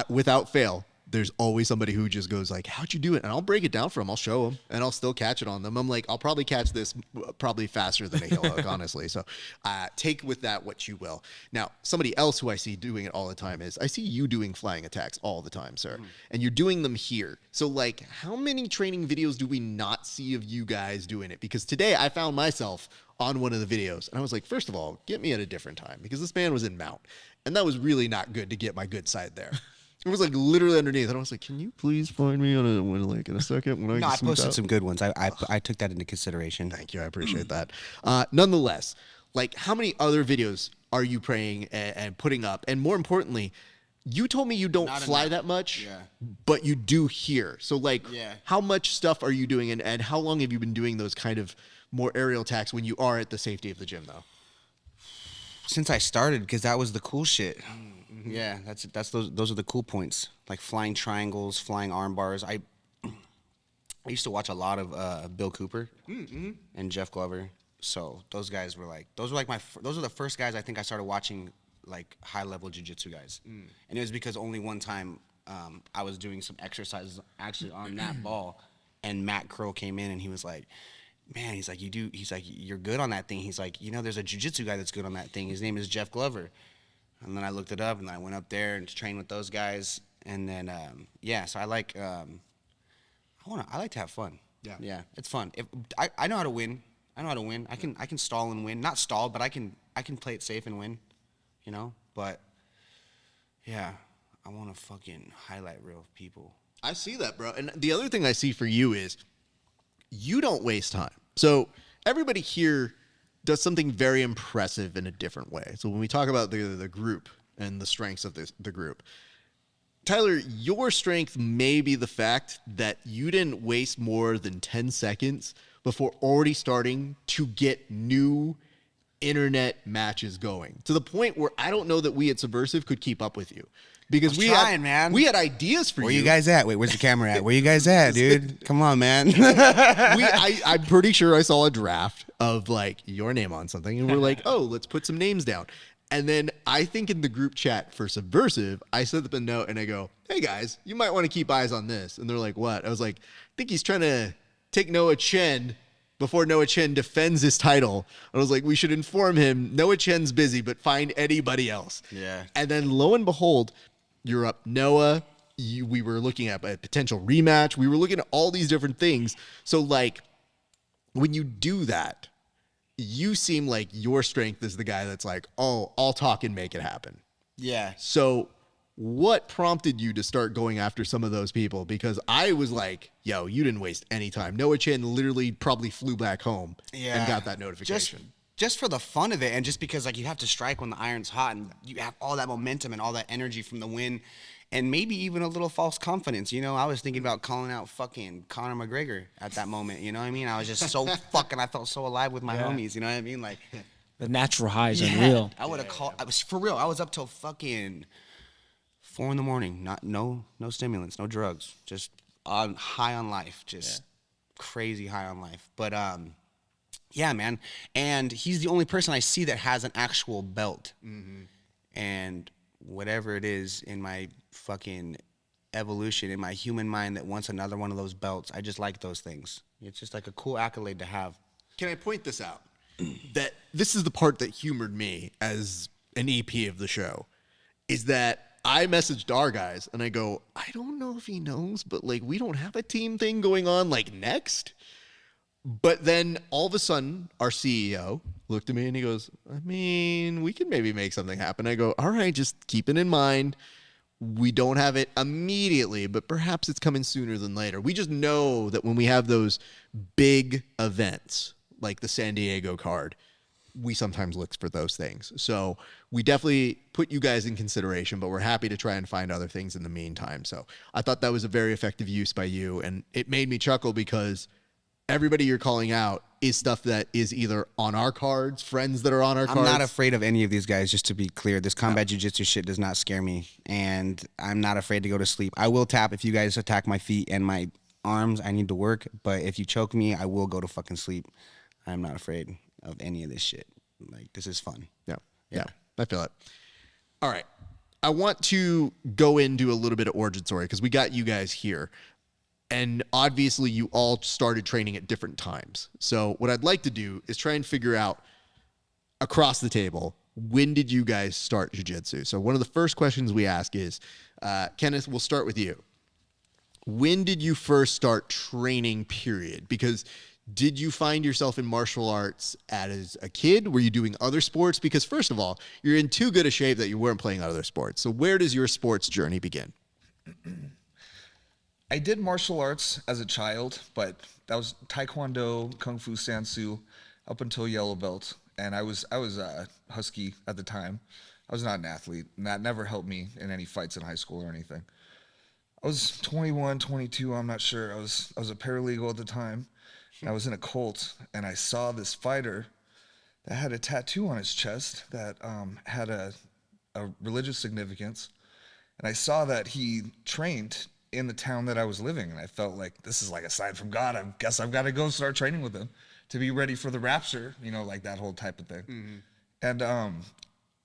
without fail, there's always somebody who just goes like, how'd you do it? And I'll break it down for them. I'll show them, and I'll still catch it on them. I'm like, I'll probably catch this probably faster than a heel hook, honestly. So take with that what you will. Now, somebody else who I see doing it all the time is I see you doing flying attacks all the time, sir. And you're doing them here. So like, how many training videos do we not see of you guys doing it? Because today I found myself on one of the videos, and I was like, first of all, get me at a different time, because this man was in mount, and that was really not good to get my good side there. It was like literally underneath, and I was like, "Can you please find me on in a second when I No, I sneak posted out?" some good ones. I took that into consideration. Thank you, I appreciate that. Nonetheless, like, how many other videos are you praying and putting up? And more importantly, you told me you don't Not fly enough. that much, Yeah. but you do here. So like, Yeah. how much stuff are you doing, and how long have you been doing those kind of more aerial attacks when you are at the safety of the gym, though? Since I started, because that was the cool shit. Yeah, that's those are the cool points, like flying triangles, flying arm bars. I used to watch a lot of Bill Cooper and Jeff Glover. So those guys were like, those are the first guys I think I started watching, like high level jiu-jitsu guys. And it was because only one time I was doing some exercises actually on that ball, and Matt Crow came in and he was like, man, he's like, you're good on that thing. He's like, you know, there's a jiu-jitsu guy that's good on that thing. His name is Jeff Glover. And then I looked it up, and I went up there and trained with those guys. And then, so I like, I like to have fun. Yeah, it's fun. If I know how to win. I can stall and win. Not stall, but I can play it safe and win. You know. But yeah, I want to fucking highlight real people. I see that, bro. And the other thing I see for you is you don't waste time. So everybody here does something very impressive in a different way. So when we talk about the group and the strengths of the group, Tyler, your strength may be the fact that you didn't waste more than 10 seconds before already starting to get new internet matches going, to the point where I don't know that we at Subversiv could keep up with you. Because man. we had ideas for Where you. you guys at? Wait, where's the camera at? Where you guys at, dude? Come on, man. I'm pretty sure I saw a draft of like your name on something, and we're like, oh, let's put some names down. And then I think in the group chat for Subversiv, I sent them a note and I go, hey guys, you might want to keep eyes on this. And they're like, what? I was like, I think he's trying to take Noah Chen before Noah Chen defends his title. I was like, we should inform him Noah Chen's busy, but find anybody else. Yeah. And then lo and behold, you're up Noah. We were looking at a potential rematch. We were looking at all these different things. So like, when you do that, you seem like your strength is the guy that's like, oh, I'll talk and make it happen. Yeah. So what prompted you to start going after some of those people? Because I was like, yo, you didn't waste any time. Noah Chen literally probably flew back home and got that notification. Just for the fun of it, and just because like you have to strike when the iron's hot, and you have all that momentum and all that energy from the win, and maybe even a little false confidence. You know, I was thinking about calling out fucking Conor McGregor at that moment. You know what I mean? I was just so I felt so alive with my homies. You know what I mean? Like The natural high is unreal. I would have called. I was for real. I was up till fucking 4 a.m. No stimulants, no drugs, just high on life, just crazy high on life. But yeah, man. And he's the only person I see that has an actual belt. And whatever it is in my fucking evolution, in my human mind that wants another one of those belts, I just like those things. It's just like a cool accolade to have. Can I point this out? that this is the part that humored me as an EP of the show, is that I messaged our guys and I go, I don't know if he knows, but like we don't have a team thing going on like next. But then all of a sudden, our CEO looked at me and he goes, I mean, we can maybe make something happen. I go, all right, just keep it in mind. We don't have it immediately, but perhaps it's coming sooner than later. We just know that when we have those big events like the San Diego card, we sometimes look for those things. So we definitely put you guys in consideration, but we're happy to try and find other things in the meantime. So I thought that was a very effective use by you. And it made me chuckle because everybody you're calling out is stuff that is either on our cards, friends that are on our cards. I'm not afraid of any of these guys, just to be clear. This combat jiu-jitsu shit does not scare me, and I'm not afraid to go to sleep. I will tap if you guys attack my feet and my arms. I need to work, but if you choke me, I will go to fucking sleep. I'm not afraid of any of this shit. Like, this is fun. Yeah, I feel it. All right. I want to go into a little bit of origin story because we got you guys here. And obviously you all started training at different times. So what I'd like to do is try and figure out across the table, when did you guys start jiu-jitsu? So one of the first questions we ask is, Kenneth, we'll start with you. When did you first start training, period? Because did you find yourself in martial arts as a kid? Were you doing other sports? Because first of all, you're in too good a shape that you weren't playing other sports. So where does your sports journey begin? I did martial arts as a child, but that was Taekwondo, Kung Fu, Sansu, up until yellow belt. And I was husky at the time. I was not an athlete, and that never helped me in any fights in high school or anything. I was 21, 22, I'm not sure. I was a paralegal at the time. And I was in a cult, and I saw this fighter that had a tattoo on his chest that had a religious significance. And I saw that he trained in the town that I was living, and I felt like this is like a sign from God. I guess I've got to go start training with him to be ready for the rapture, you know, like that whole type of thing. Mm-hmm.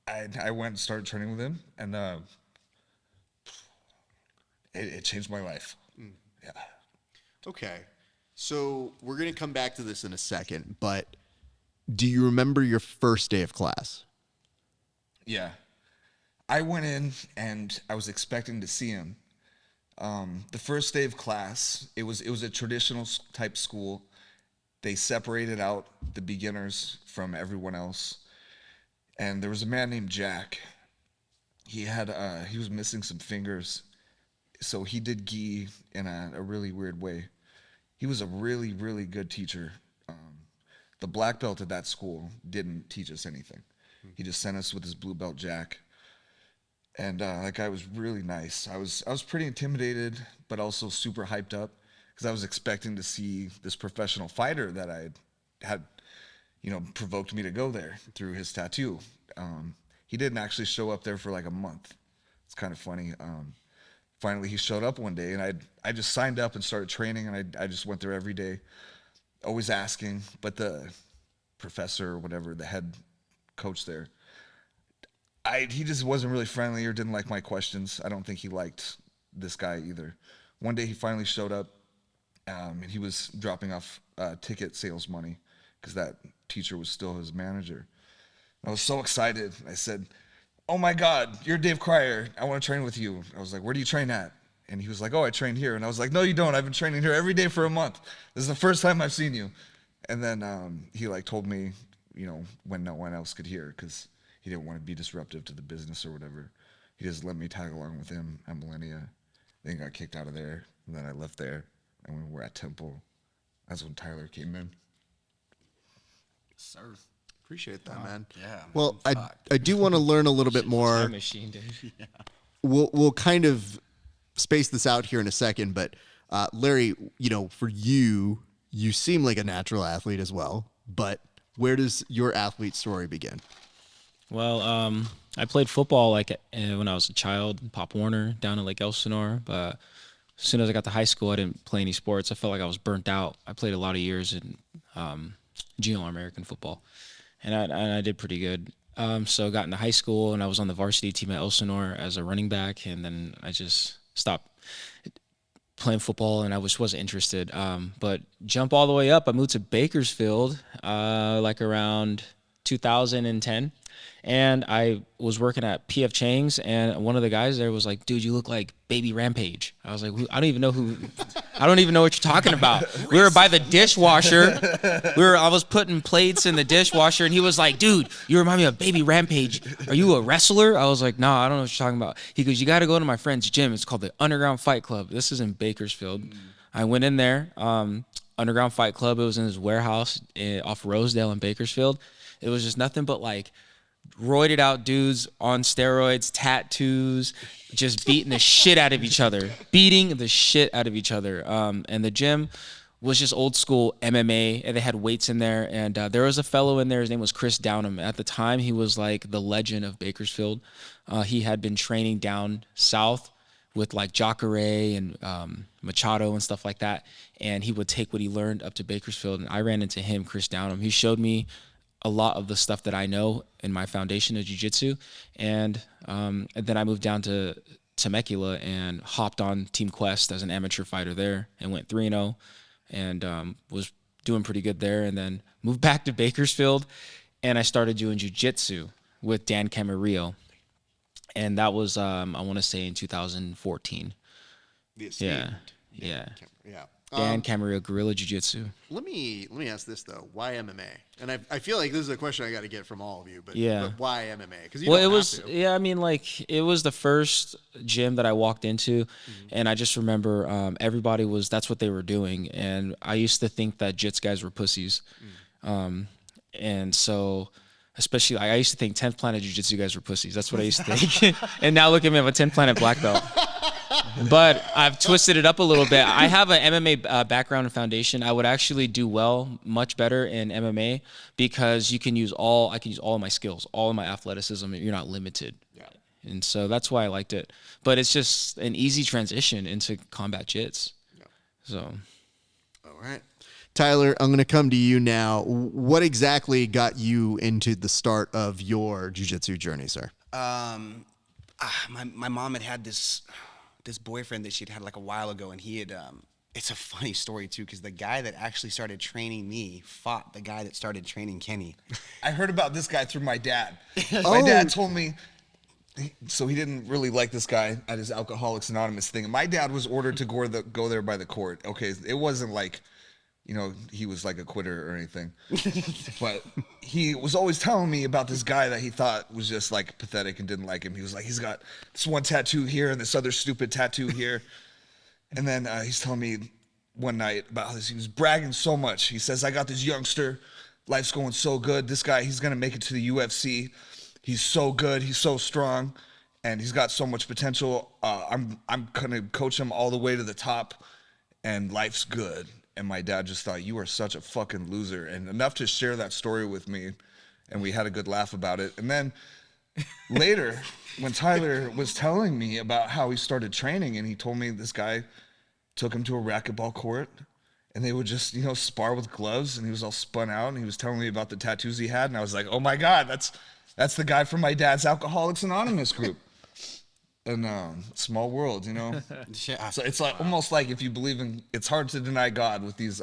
And I went and started training with him, and it changed my life. Mm. Yeah. Okay. So we're going to come back to this in a second, but do you remember your first day of class? Yeah. I went in and I was expecting to see him. The first day of class, it was a traditional type school. They separated out the beginners from everyone else. And there was a man named Jack. He was missing some fingers. So he did gi in a really weird way. He was a really, really good teacher. The black belt at that school didn't teach us anything. He just sent us with his blue belt Jack. And that guy was really nice. I was pretty intimidated, but also super hyped up because I was expecting to see this professional fighter that I had, you know, provoked me to go there through his tattoo. He didn't actually show up there for like a month. It's kind of funny. Finally, he showed up one day, and I just signed up and started training, and I just went there every day, always asking. But the professor or whatever, the head coach there, he just wasn't really friendly or didn't like my questions. I don't think he liked this guy either. One day he finally showed up, and he was dropping off ticket sales money because that teacher was still his manager. I was so excited. I said, "Oh my God, you're Dave Cryer. I want to train with you." I was like, "Where do you train at?" And he was like, "Oh, I train here." And I was like, "No, you don't. I've been training here every day for a month. This is the first time I've seen you." And then he like told me, you know, when no one else could hear because he didn't want to be disruptive to the business or whatever. He just let me tag along with him at Millennia. Then got kicked out of there. And then I left there. And we were at Temple. That's when Tyler came in. Sir. Appreciate that, man. Yeah. Well, I do want to learn a little bit more. Time machine, dude. Yeah. We'll kind of space this out here in a second, but Larry, you know, for you seem like a natural athlete as well. But where does your athlete story begin? Well, I played football like when I was a child in Pop Warner down in Lake Elsinore. But as soon as I got to high school, I didn't play any sports. I felt like I was burnt out. I played a lot of years in junior American football, and I did pretty good. So I got into high school, and I was on the varsity team at Elsinore as a running back, and then I just stopped playing football, and I just wasn't interested. But jump all the way up, I moved to Bakersfield like around 2010. And I was working at PF Chang's, and one of the guys there was like, dude, you look like Baby Rampage. I was like, I don't even know what you're talking about. We were by the dishwasher. I was putting plates in the dishwasher, and he was like, dude, you remind me of Baby Rampage. Are you a wrestler? I was like, no, I don't know what you're talking about. He goes, you got to go to my friend's gym. It's called the Underground Fight Club. This is in Bakersfield. I went in there, Underground Fight Club. It was in his warehouse off Rosedale in Bakersfield. It was just nothing but like roided out dudes on steroids, tattoos, just beating the shit out of each other. And the gym was just old school MMA, and they had weights in there. And there was a fellow in there, his name was Chris Downham. At the time, he was like the legend of Bakersfield. He had been training down south with like Jacare and Machado and stuff like that. And he would take what he learned up to Bakersfield. And I ran into him, Chris Downham. He showed me a lot of the stuff that I know in my foundation of jiu-jitsu. And then I moved down to Temecula and hopped on Team Quest as an amateur fighter there and went 3-0 and was doing pretty good there. And then moved back to Bakersfield, and I started doing jiu-jitsu with Dan Camarillo. And that was, I want to say in 2014. Yeah. Dan Camarillo, Guerrilla Jiu-Jitsu. Let me ask this though: why MMA? And I feel like this is a question I got to get from all of you. But why MMA? Because it was the first gym that I walked into, and I just remember everybody that's what they were doing, and I used to think that jits guys were pussies, and so. Especially, I used to think 10th Planet Jiu-Jitsu guys were pussies. That's what I used to think. And now look at me, I'm a 10th Planet black belt. But I've twisted it up a little bit. I have an MMA background and foundation. I would actually do much better in MMA because I can use all of my skills, all of my athleticism. You're not limited. Yeah. And so that's why I liked it. But it's just an easy transition into combat jits. Yeah. So. All right. Tyler, I'm going to come to you now. What exactly got you into the start of your jiu-jitsu journey, sir? My mom had this boyfriend that she'd had like a while ago, and he had it's a funny story too, because the guy that actually started training me fought the guy that started training Kenny. I heard about this guy through my dad. My dad told me, so he didn't really like this guy at his Alcoholics Anonymous thing. And my dad was ordered to go there by the court. Okay, it wasn't like, he was like a quitter or anything. But he was always telling me about this guy that he thought was just like pathetic and didn't like him. He was like, he's got this one tattoo here and this other stupid tattoo here. And then he's telling me one night about this. He was bragging so much. He says, I got this youngster. Life's going so good. This guy, he's going to make it to the UFC. He's so good. He's so strong. And he's got so much potential. I'm going to coach him all the way to the top. And life's good. And my dad just thought, you are such a fucking loser. And enough to share that story with me. And we had a good laugh about it. And then later, when Tyler was telling me about how he started training, and he told me this guy took him to a racquetball court, and they would just, spar with gloves, and he was all spun out, and he was telling me about the tattoos he had, and I was like, oh my God, that's the guy from my dad's Alcoholics Anonymous group. And small world, Yeah. So it's like almost like if you believe in, it's hard to deny God with these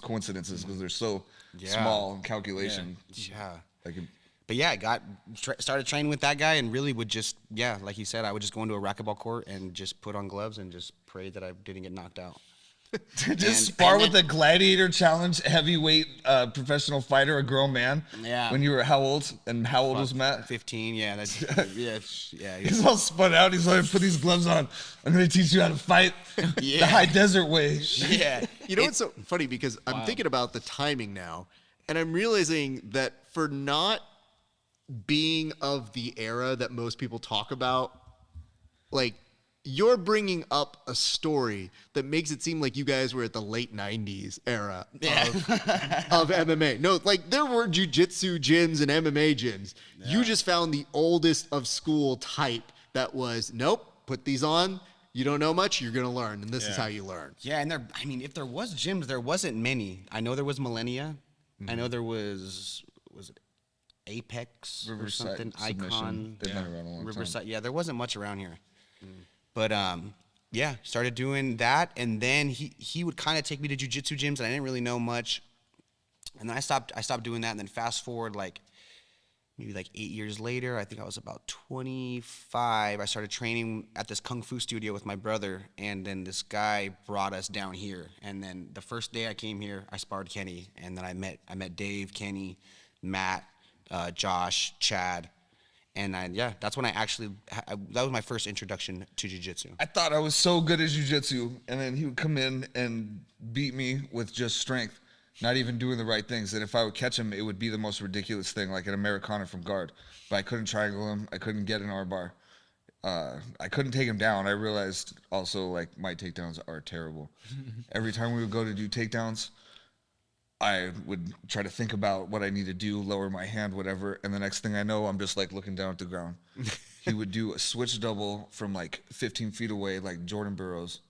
coincidences because they're so small in calculation. Yeah. But I started training with that guy, and really would just, like you said, I would just go into a racquetball court and just put on gloves and just pray that I didn't get knocked out. Spar with a gladiator challenge heavyweight professional fighter, a grown man. Yeah. When you were how old? And how old was Matt? 15. Yeah. He's all spun out. He's like, put these gloves on. I'm going to teach you how to fight the high desert way. Yeah. What's so funny, because I'm thinking about the timing now, and I'm realizing that for not being of the era that most people talk about, like, you're bringing up a story that makes it seem like you guys were at the late 90s era of MMA. No, like there were jiu-jitsu gyms and MMA gyms. Yeah. You just found the oldest of school type that was, nope, put these on. You don't know much, you're going to learn, and this is how you learn. Yeah, and if there was gyms, there wasn't many. I know there was Millennia. Mm-hmm. I know there was it Apex Riverside, or something? Submission. Icon. They've been around a long Riverside. time. Yeah, there wasn't much around here. But started doing that, and then he would kind of take me to jiu-jitsu gyms, and I didn't really know much. And then I stopped doing that. And then fast forward maybe 8 years later, I think I was about 25. I started training at this kung fu studio with my brother, and then this guy brought us down here. And then the first day I came here, I sparred Kenny, and then I met Dave, Kenny, Matt, Josh, Chad, and that's when that was my first introduction to jiu-jitsu. I thought I was so good at jiu-jitsu, and then he would come in and beat me with just strength, not even doing the right things. And if I would catch him, it would be the most ridiculous thing, like an Americana from guard. But I couldn't triangle him. I couldn't get an armbar. I couldn't take him down. I realized also, like, my takedowns are terrible. Every time we would go to do takedowns, I would try to think about what I need to do, lower my hand, whatever. And the next thing I know, I'm just like looking down at the ground. He would do a switch double from like 15 feet away, like Jordan Burroughs,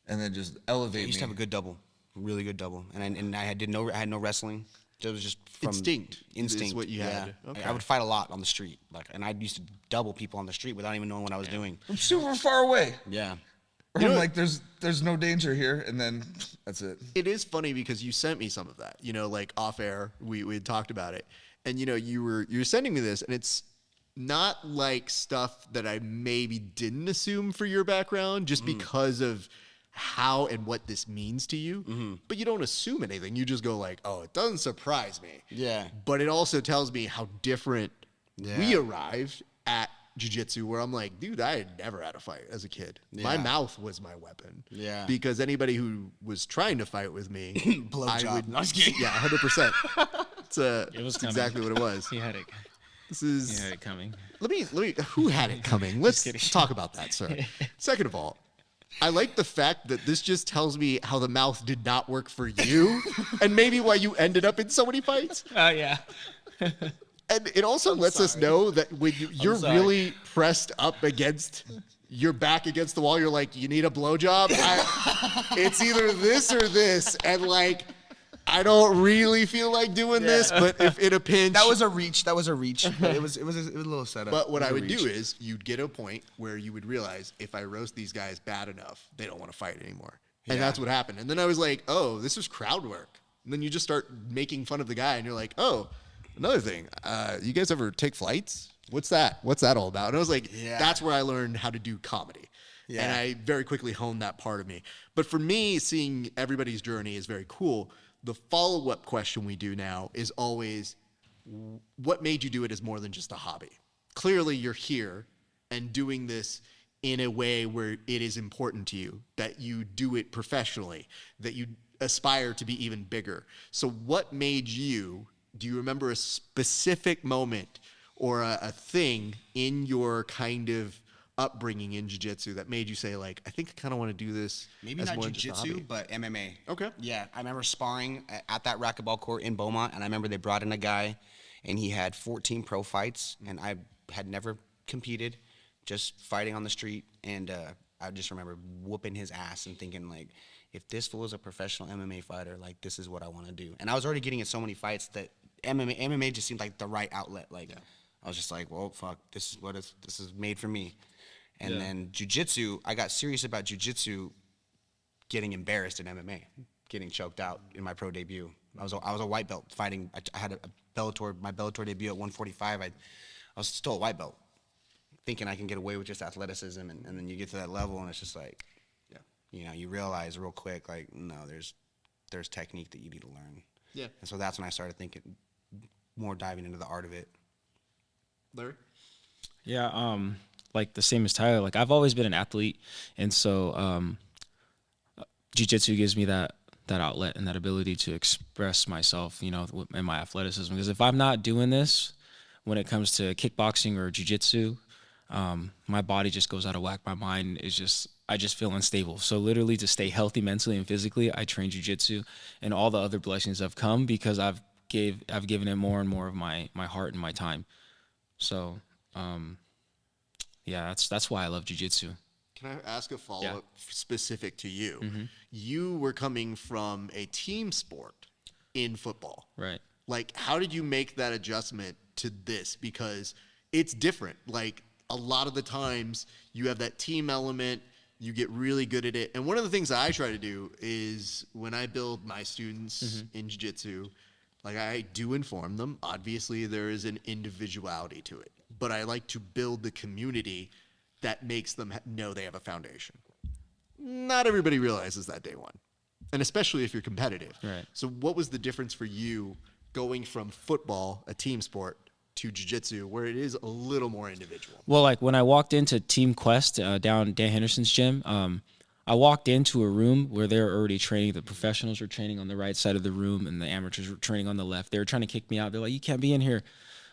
and then just elevate I used me. to have a good double, really good double, and I had no wrestling. It was just from Instinct Instinct is what you had. Okay. I would fight a lot on the street, and I used to double people on the street without even knowing what I was doing. I'm super far away. Yeah. Or I'm like, there's no danger here, and then that's it. It is funny because you sent me some of that, like off air, we had talked about it. And, you're sending me this, and it's not like stuff that I maybe didn't assume for your background just because of how and what this means to you. But you don't assume anything. You just go like, oh, it doesn't surprise me. Yeah. But it also tells me how different we arrived at jiu-jitsu, where I'm like, dude, I had never had a fight as a kid. My mouth was my weapon. Yeah. Because anybody who was trying to fight with me, Blowjob. No, I was kidding. yeah, 100%. It was It's coming. exactly what it was. He had it. This He is. had it coming. Let me. Who had it coming? Let's kidding. talk about that, sir. Second of all, I like the fact that this just tells me how the mouth did not work for you, and maybe why you ended up in so many fights. Oh yeah. And it also lets us know that when you're sorry. really pressed up against your back against the wall, you're like, you need a blowjob? It's either this or this. And like, I don't really feel like doing this, but if in a pinch. That was a reach. But it was a little setup. But what It I was a would reach. do is you'd get a point where you would realize if I roast these guys bad enough, they don't want to fight anymore. And that's what happened. And then I was like, oh, this is crowd work. And then you just start making fun of the guy and you're like, oh, another thing, you guys ever take flights? What's that? What's that all about? And I was like, that's where I learned how to do comedy. Yeah. And I very quickly honed that part of me. But for me, seeing everybody's journey is very cool. The follow-up question we do now is always, what made you do it as more than just a hobby? Clearly, you're here and doing this in a way where it is important to you, that you do it professionally, that you aspire to be even bigger. So what made you, do you remember a specific moment or a thing in your kind of upbringing in jiu-jitsu that made you say, like, I think I kind of want to do this? Maybe as not more than just a jiu-jitsu, hobby? but MMA. Okay. Yeah, I remember sparring at that racquetball court in Beaumont, and I remember they brought in a guy, and he had 14 pro fights, and I had never competed, just fighting on the street, and I just remember whooping his ass and thinking, like, if this fool is a professional MMA fighter, like, this is what I want to do. And I was already getting in so many fights that MMA just seemed like the right outlet. Like, I was just like, well, fuck, this is made for me. And then jiu-jitsu, I got serious about jiu-jitsu getting embarrassed in MMA, getting choked out in my pro debut. I was a white belt fighting. I had my Bellator debut at 145. I was still a white belt, thinking I can get away with just athleticism. And then you get to that level, and it's just like, you realize real quick, like, no, there's technique that you need to learn. Yeah. And so that's when I started thinking more diving into the art of it. Larry? Yeah, like the same as Tyler. Like I've always been an athlete, and so jiu-jitsu gives me that outlet and that ability to express myself, in my athleticism. Because if I'm not doing this, when it comes to kickboxing or jiu-jitsu, my body just goes out of whack. My mind is I just feel unstable. So literally, to stay healthy mentally and physically, I train jiu-jitsu, and all the other blessings have come because I've given it more and more of my heart and my time. So. Yeah, that's why I love jiu-jitsu. Can I ask a follow-up specific to you? Mm-hmm. You were coming from a team sport in football. Right. Like, how did you make that adjustment to this? Because it's different. Like, a lot of the times you have that team element, you get really good at it. And one of the things I try to do is when I build my students in jiu-jitsu, Like, I do inform them. Obviously, there is an individuality to it, but I like to build the community that makes them know they have a foundation. Not everybody realizes that day one, and especially if you're competitive. Right. So what was the difference for you going from football, a team sport, to jiu-jitsu, where it is a little more individual? Well, like when I walked into Team Quest down Dan Henderson's gym, I walked into a room where they were already training. The professionals were training on the right side of the room, and the amateurs were training on the left. They were trying to kick me out. They're like, "You can't be in here,"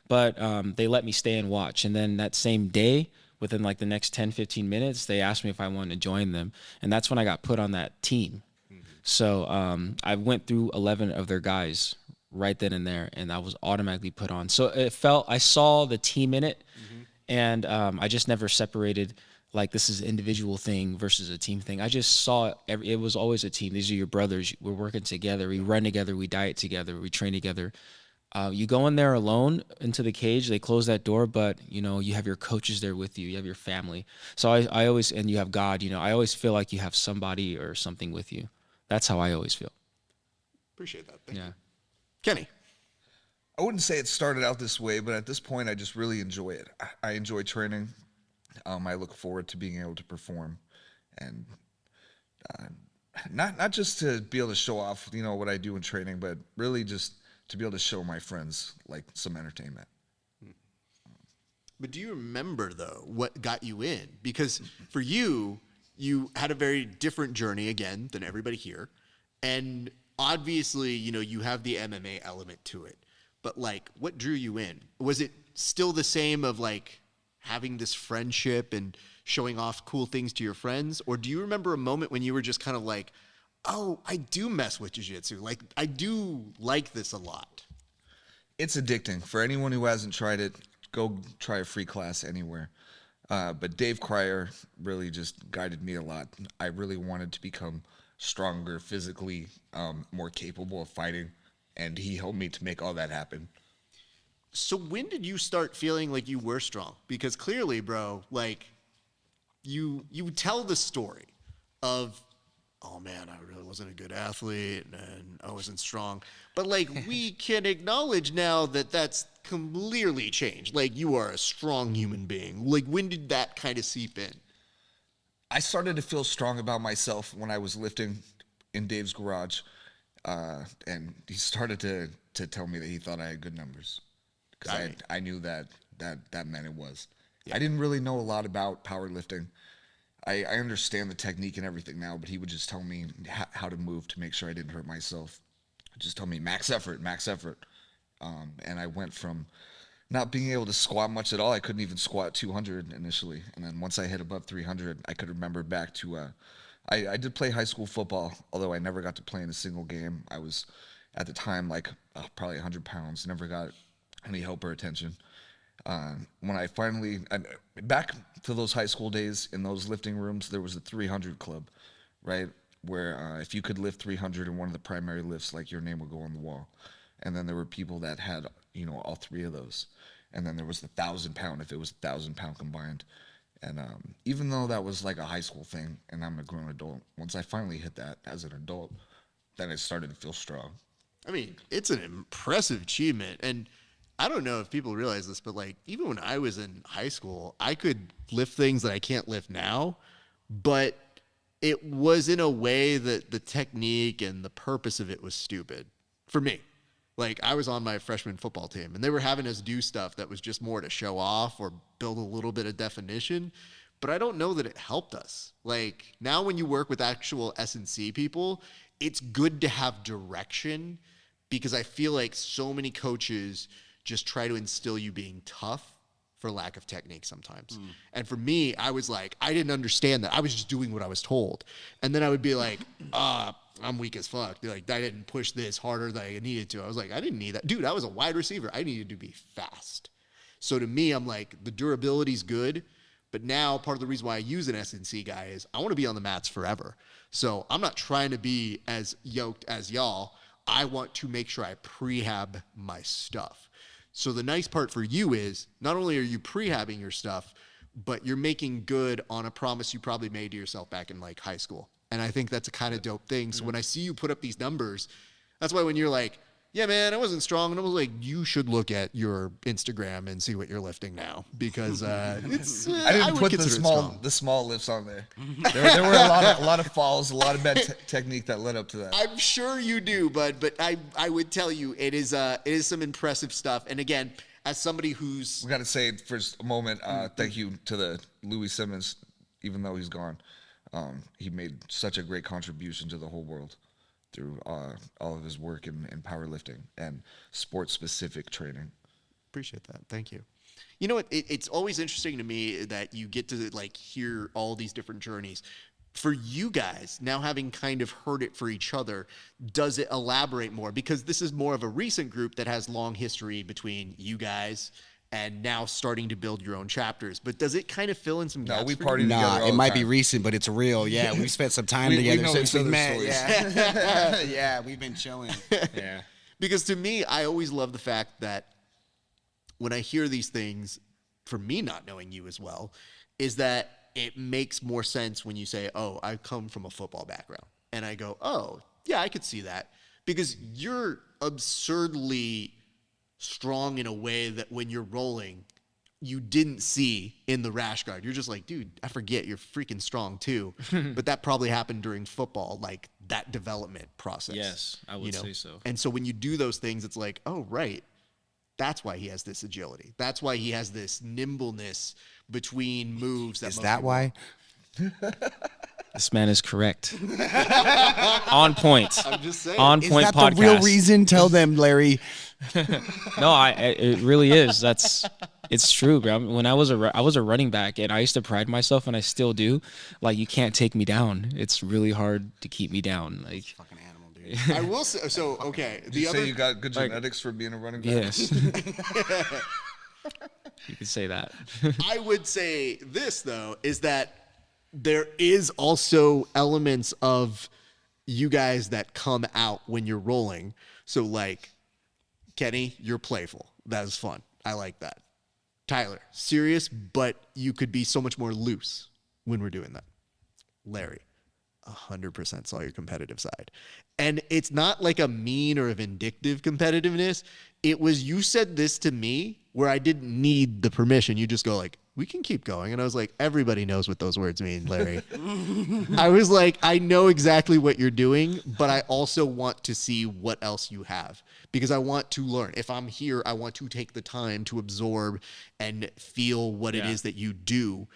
but they let me stay and watch. And then that same day, within like the next 10, 15 minutes, they asked me if I wanted to join them, and that's when I got put on that team. So I went through 11 of their guys right then and there, and I was automatically put on. So I saw the team in it, and I just never separated like this is an individual thing versus a team thing. I just saw it was always a team. These are your brothers. We're working together. We run together. We diet together. We train together. You go in there alone into the cage, they close that door, but you have your coaches there with you. You have your family. So I always, and you have God, I always feel like you have somebody or something with you. That's how I always feel. Appreciate that. Thank Yeah. you. Kenny. I wouldn't say it started out this way, but at this point, I just really enjoy it. I enjoy training. I look forward to being able to perform, and not just to be able to show off, what I do in training, but really just to be able to show my friends like some entertainment. But do you remember, though, what got you in? Because for you, you had a very different journey, again, than everybody here. And obviously, you have the MMA element to it. But, like, what drew you in? Was it still the same of, like, having this friendship and showing off cool things to your friends? Or do you remember a moment when you were just kind of like, oh, I do mess with jiu-jitsu. Like, I do like this a lot. It's addicting. For anyone who hasn't tried it, go try a free class anywhere. But Dave Cryer really just guided me a lot. I really wanted to become stronger physically, more capable of fighting, and he helped me to make all that happen. So when did you start feeling like you were strong? Because clearly, bro, like, you tell the story of, oh man, I really wasn't a good athlete and I wasn't strong. But like, we can acknowledge now that that's clearly changed. Like, you are a strong human being. Like, when did that kind of seep in? I started to feel strong about myself when I was lifting in Dave's garage, and he started to tell me that he thought I had good numbers, because I knew that meant it was. Yeah. I didn't really know a lot about powerlifting. I understand the technique and everything now, but he would just tell me how to move to make sure I didn't hurt myself. Just tell me max effort. And I went from not being able to squat much at all. I couldn't even squat 200 initially. And then once I hit above 300, I could remember back to, I did play high school football, although I never got to play in a single game. I was, at the time, like probably 100 pounds, never got any help or attention. When I finally, back to those high school days, in those lifting rooms, there was a 300 club, right? Where if you could lift 300 in one of the primary lifts, like, your name would go on the wall. And then there were people that had, all three of those. And then there was the 1,000 pound, if it was 1,000 pound combined. And even though that was like a high school thing, and I'm a grown adult, once I finally hit that as an adult, then I started to feel strong. I mean, it's an impressive achievement. And I don't know if people realize this, but like, even when I was in high school, I could lift things that I can't lift now, but it was in a way that the technique and the purpose of it was stupid for me. Like, I was on my freshman football team, and they were having us do stuff that was just more to show off or build a little bit of definition, but I don't know that it helped us. Like, now when you work with actual S&C people, it's good to have direction, because I feel like so many coaches just try to instill you being tough for lack of technique sometimes. And for me, I was like, I didn't understand that. I was just doing what I was told. And then I would be like, I'm weak as fuck. They're like, I didn't push this harder than I needed to. I was like, I didn't need that. Dude, I was a wide receiver. I needed to be fast. So to me, I'm like, the durability's good. But now part of the reason why I use an S&C guy is I want to be on the mats forever. So I'm not trying to be as yoked as y'all. I want to make sure I prehab my stuff. So the nice part for you is not only are you prehabbing your stuff, but you're making good on a promise you probably made to yourself back in like high school. And I think that's a kind of dope thing. So when I see you put up these numbers, that's why when you're like, yeah, man, I wasn't strong. And I was like, you should look at your Instagram and see what you're lifting now, because it's. I didn't would put consider it strong. the small lifts on there. There were a lot of falls, a lot of bad technique that led up to that. I'm sure you do, bud, but I would tell you it is some impressive stuff. And again, as somebody who's We got to say for a moment, thank you to the Louis Simmons, even though he's gone. He made such a great contribution to the whole world through all of his work in powerlifting and sports-specific training. appreciate that. Thank you. You know what? It's always interesting to me that you get to like hear all these different journeys. For you guys, now having kind of heard it for each other, does it elaborate more? Because this is more of a recent group that has long history between you guys and now starting to build your own chapters. But does it kind of fill in some gaps? No, we for you? partied together Nah, all it the might be time. recent, but it's real. Yeah, we spent some time We together know since each we other's met. stories. Yeah. Yeah, we've been chilling. Yeah. Because to me, I always love the fact that when I hear these things, for me not knowing you as well, is that it makes more sense when you say, oh, I come from a football background. And I go, oh, yeah, I could see that. Because you're absurdly strong in a way that when you're rolling, you didn't see in the rash guard. You're just like, dude, I forget you're freaking strong too. But that probably happened during football, like that development process. Yes, I would say so. And so when you do those things, it's like, oh, right. That's why he has this agility. That's why he has this nimbleness between moves. Is most that people- why? This man is correct. On point. I'm just saying. On Is point that podcast. the real reason? Tell them, Larry. No, it really is. It's true, bro. When I was a running back, and I used to pride myself, and I still do. Like, you can't take me down. It's really hard to keep me down. Like, Fucking animal, dude. I will say, so, okay. Did you say you got good genetics for being a running back? yes. You could say that. I would say this, though, is that there is also elements of you guys that come out when you're rolling. So, like, Kenny, you're playful. That is fun. I like that. Tyler, serious, but you could be so much more loose when we're doing that. Larry, 100% saw your competitive side. And it's not like a mean or a vindictive competitiveness. It was, you said this to me where I didn't need the permission. You just go like, we can keep going. And I was like, everybody knows what those words mean, Larry. I was like, I know exactly what you're doing, but I also want to see what else you have because I want to learn. If I'm here, I want to take the time to absorb and feel what it is that you do.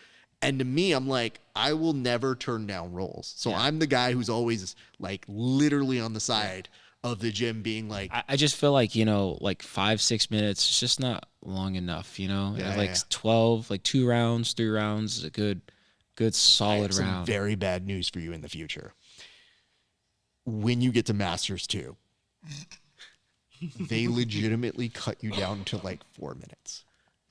And to me, I'm like, I will never turn down rolls. So I'm the guy who's always like literally on the side of the gym being like, I just feel like, like 5-6 minutes, it's just not long enough, And like 12, like 2 rounds, 3 rounds is a good solid some round. very bad news for you in the future. When you get to Masters 2, they legitimately cut you down to like 4 minutes.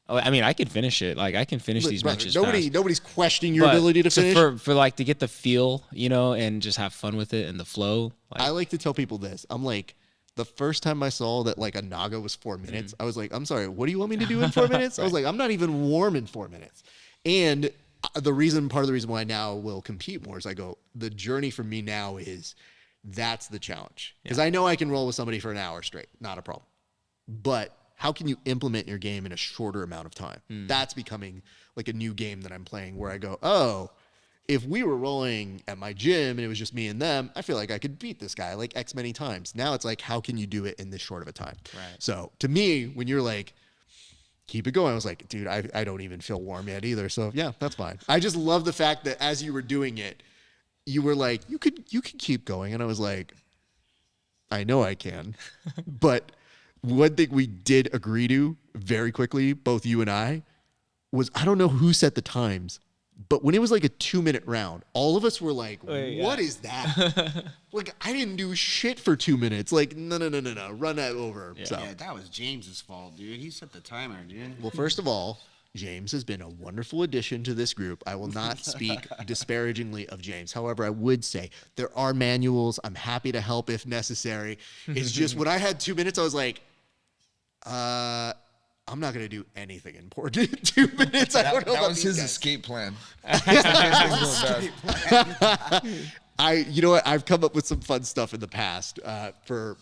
Oh, I mean, I can finish it. Like, I can finish these Brother, matches fast. nobody's questioning your But ability to finish. for like to get the feel, and just have fun with it and the flow. Like, I like to tell people this. I'm like, the first time I saw that like a Naga was 4 minutes, I was like, I'm sorry, what do you want me to do in 4 minutes? I was like, I'm not even warm in 4 minutes. And part of the reason why I now will compete more is I go, the journey for me now is that's the challenge. Because I know I can roll with somebody for an hour straight, not a problem. But how can you implement your game in a shorter amount of time? That's becoming like a new game that I'm playing where I go, oh, if we were rolling at my gym and it was just me and them, I feel like I could beat this guy like X many times. Now it's like, how can you do it in this short of a time? Right. So to me, when you're like, keep it going, I was like, dude, I don't even feel warm yet either. So yeah, that's fine. I just love the fact that as you were doing it, you were like, you could keep going. And I was like, I know I can. But one thing we did agree to very quickly, both you and I, was I don't know who set the times, but when it was like a 2-minute round, all of us were like, what is that? Like, I didn't do shit for 2 minutes. Like, no, run that over. So, Yeah, that was James's fault, dude. He set the timer, dude. well, first of all, James has been a wonderful addition to this group. I will not speak disparagingly of James. However, I would say there are manuals. I'm happy to help if necessary. It's just when I had 2 minutes, I was like, I'm not going to do anything important in 2 minutes. I don't know That about was these his guys. escape plan. Things going bad. You know what? I've come up with some fun stuff in the past for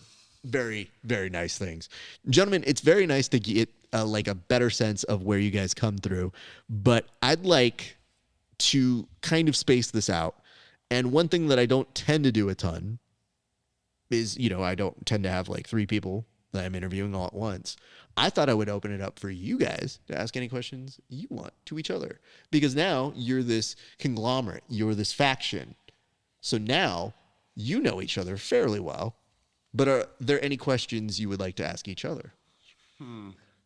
very, very nice things. Gentlemen, it's very nice to get like a better sense of where you guys come through, but I'd like to kind of space this out. And one thing that I don't tend to do a ton is, I don't tend to have like 3 people that I'm interviewing all at once. I thought I would open it up for you guys to ask any questions you want to each other, because now you're this conglomerate, you're this faction. So now you know each other fairly well, but are there any questions you would like to ask each other?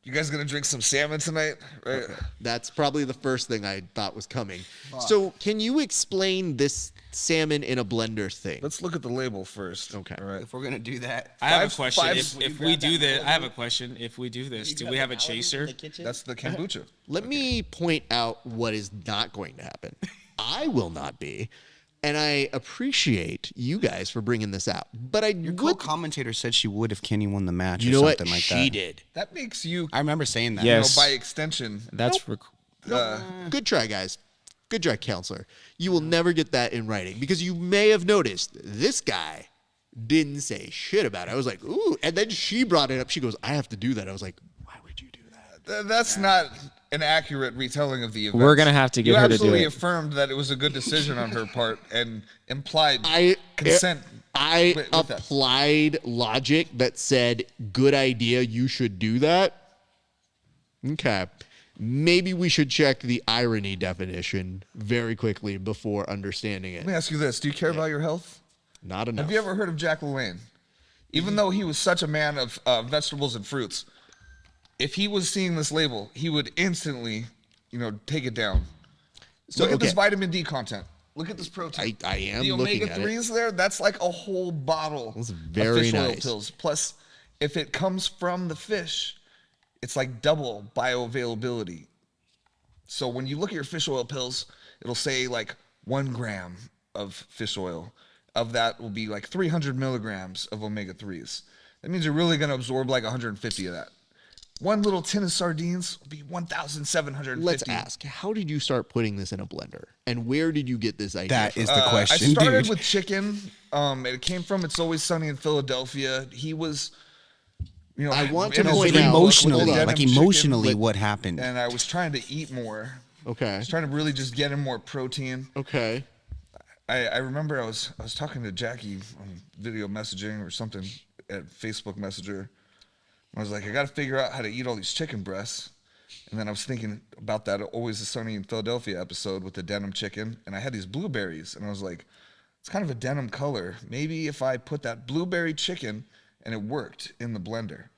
You guys gonna drink some salmon tonight? Right. Okay. That's probably the first thing I thought was coming. So can you explain this salmon in a blender thing? Let's look at the label first. Okay. All right. If we're gonna do that, I have a question. Fives- If we do this, I have a question. If we do this, do we have a chaser? That's the kombucha. Let me point out what is not going to happen. I will not be. And I appreciate you guys for bringing this out. But I your would, co-commentator said she would if Kenny won the match you or know what? something like She that. did. That makes you, I remember saying that. Yes. by extension. That's Good try, guys. Good try, counselor. You will never get that in writing, because you may have noticed this guy didn't say shit about it. I was like, ooh. And then she brought it up. She goes, I have to do that. I was like, why would you do that? That's not an accurate retelling of the event. We're gonna have to get you her to do absolutely it. affirmed that it was a good decision on her part and implied I consent. I with that. applied logic that said, good idea, you should do that. Okay. Maybe we should check the irony definition very quickly before understanding it. Let me ask you this: do you care about your health? Not enough. Have you ever heard of Jack LaLanne? Even though he was such a man of vegetables and fruits, if he was seeing this label, he would instantly, take it down. So, Look at this okay. vitamin D content. Look at this protein. I am the looking omega at it. 3s there. That's like a whole bottle That's of very fish oil nice. pills. Plus, if it comes from the fish, it's like double bioavailability. So when you look at your fish oil pills, it'll say like 1 gram of fish oil. Of that will be like 300 milligrams of omega 3s. That means you're really going to absorb like 150 of that. 1 little tin of sardines will be 1,750. Let's ask, how did you start putting this in a blender? And where did you get this idea That from? is the question, I started dude. with chicken. It came from It's Always Sunny in Philadelphia. He was, I want to in his point dream out- book with Emotionally, the denim like chicken, emotionally, what happened? and I was trying to eat more. I Okay. was trying to really just get in more protein. Okay. I remember I was talking to Jackie on video messaging or something at Facebook Messenger. I was like, I got to figure out how to eat all these chicken breasts. And then I was thinking about that Always Sunny in Philadelphia episode with the denim chicken. And I had these blueberries. And I was like, it's kind of a denim color. Maybe if I put that blueberry chicken, and it worked in the blender.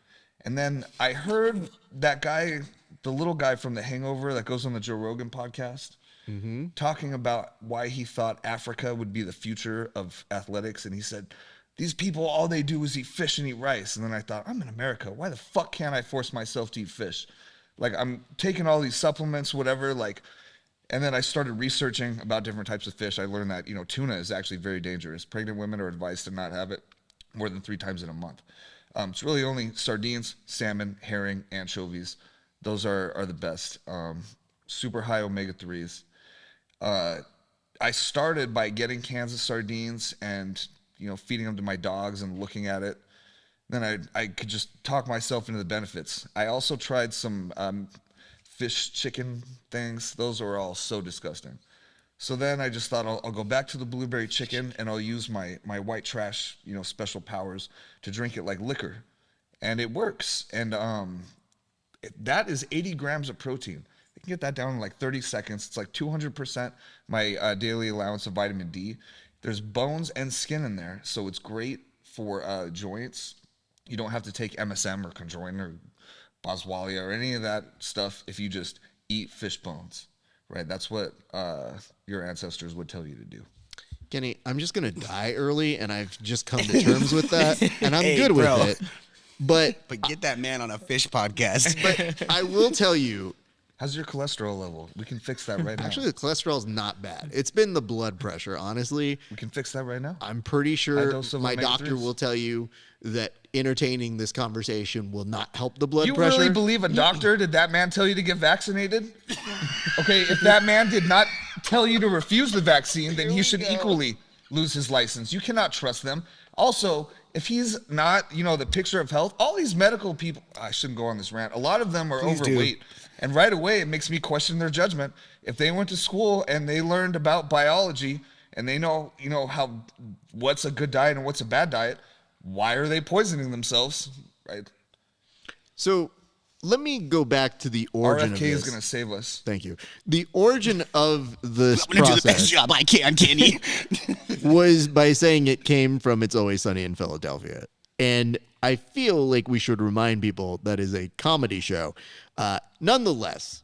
And then I heard that guy, the little guy from The Hangover that goes on the Joe Rogan podcast, talking about why he thought Africa would be the future of athletics. And he said, these people, all they do is eat fish and eat rice. And then I thought, I'm in America. Why the fuck can't I force myself to eat fish? Like, I'm taking all these supplements, whatever, like, and then I started researching about different types of fish. I learned that, tuna is actually very dangerous. Pregnant women are advised to not have it more than 3 times in a month. It's really only sardines, salmon, herring, anchovies. Those are the best. Super high omega 3s. I started by getting cans of sardines and feeding them to my dogs and looking at it. Then I could just talk myself into the benefits. I also tried some fish chicken things. Those are all so disgusting. So then I just thought I'll go back to the blueberry chicken and I'll use my white trash special powers to drink it like liquor, and it works. And that is 80 grams of protein. I can get that down in like 30 seconds. It's like 200% my daily allowance of vitamin D. There's bones and skin in there, so it's great for joints. You don't have to take MSM or conjoin or boswellia or any of that stuff if you just eat fish bones, right? That's what your ancestors would tell you to do. Kenny, I'm just going to die early, and I've just come to terms with that, and I'm Hey, good bro. with it. But But get that man on a fish podcast. I will tell you, How's your cholesterol level? We can fix that right now. actually, the cholesterol's not bad. It's been the blood pressure, honestly. We can fix that right now. I'm pretty High sure dose of my omega doctor 3s. will tell you that entertaining this conversation will not help the blood You pressure. really believe a doctor? Did that man tell you to get vaccinated? Okay, if that man did not tell you to refuse the vaccine, then he should equally lose his license. You cannot trust them. Also, if he's not, the picture of health, all these medical people, I shouldn't go on this rant. A lot of them are Please do. overweight. And right away, it makes me question their judgment. If they went to school and they learned about biology and they know, what's a good diet and what's a bad diet, why are they poisoning themselves, right? So let me go back to the origin of RFK this. is going to save us. Thank you. The origin of this I'm gonna do the best process job I can, Kenny. was by saying it came from It's Always Sunny in Philadelphia. And I feel like we should remind people that is a comedy show. Nonetheless,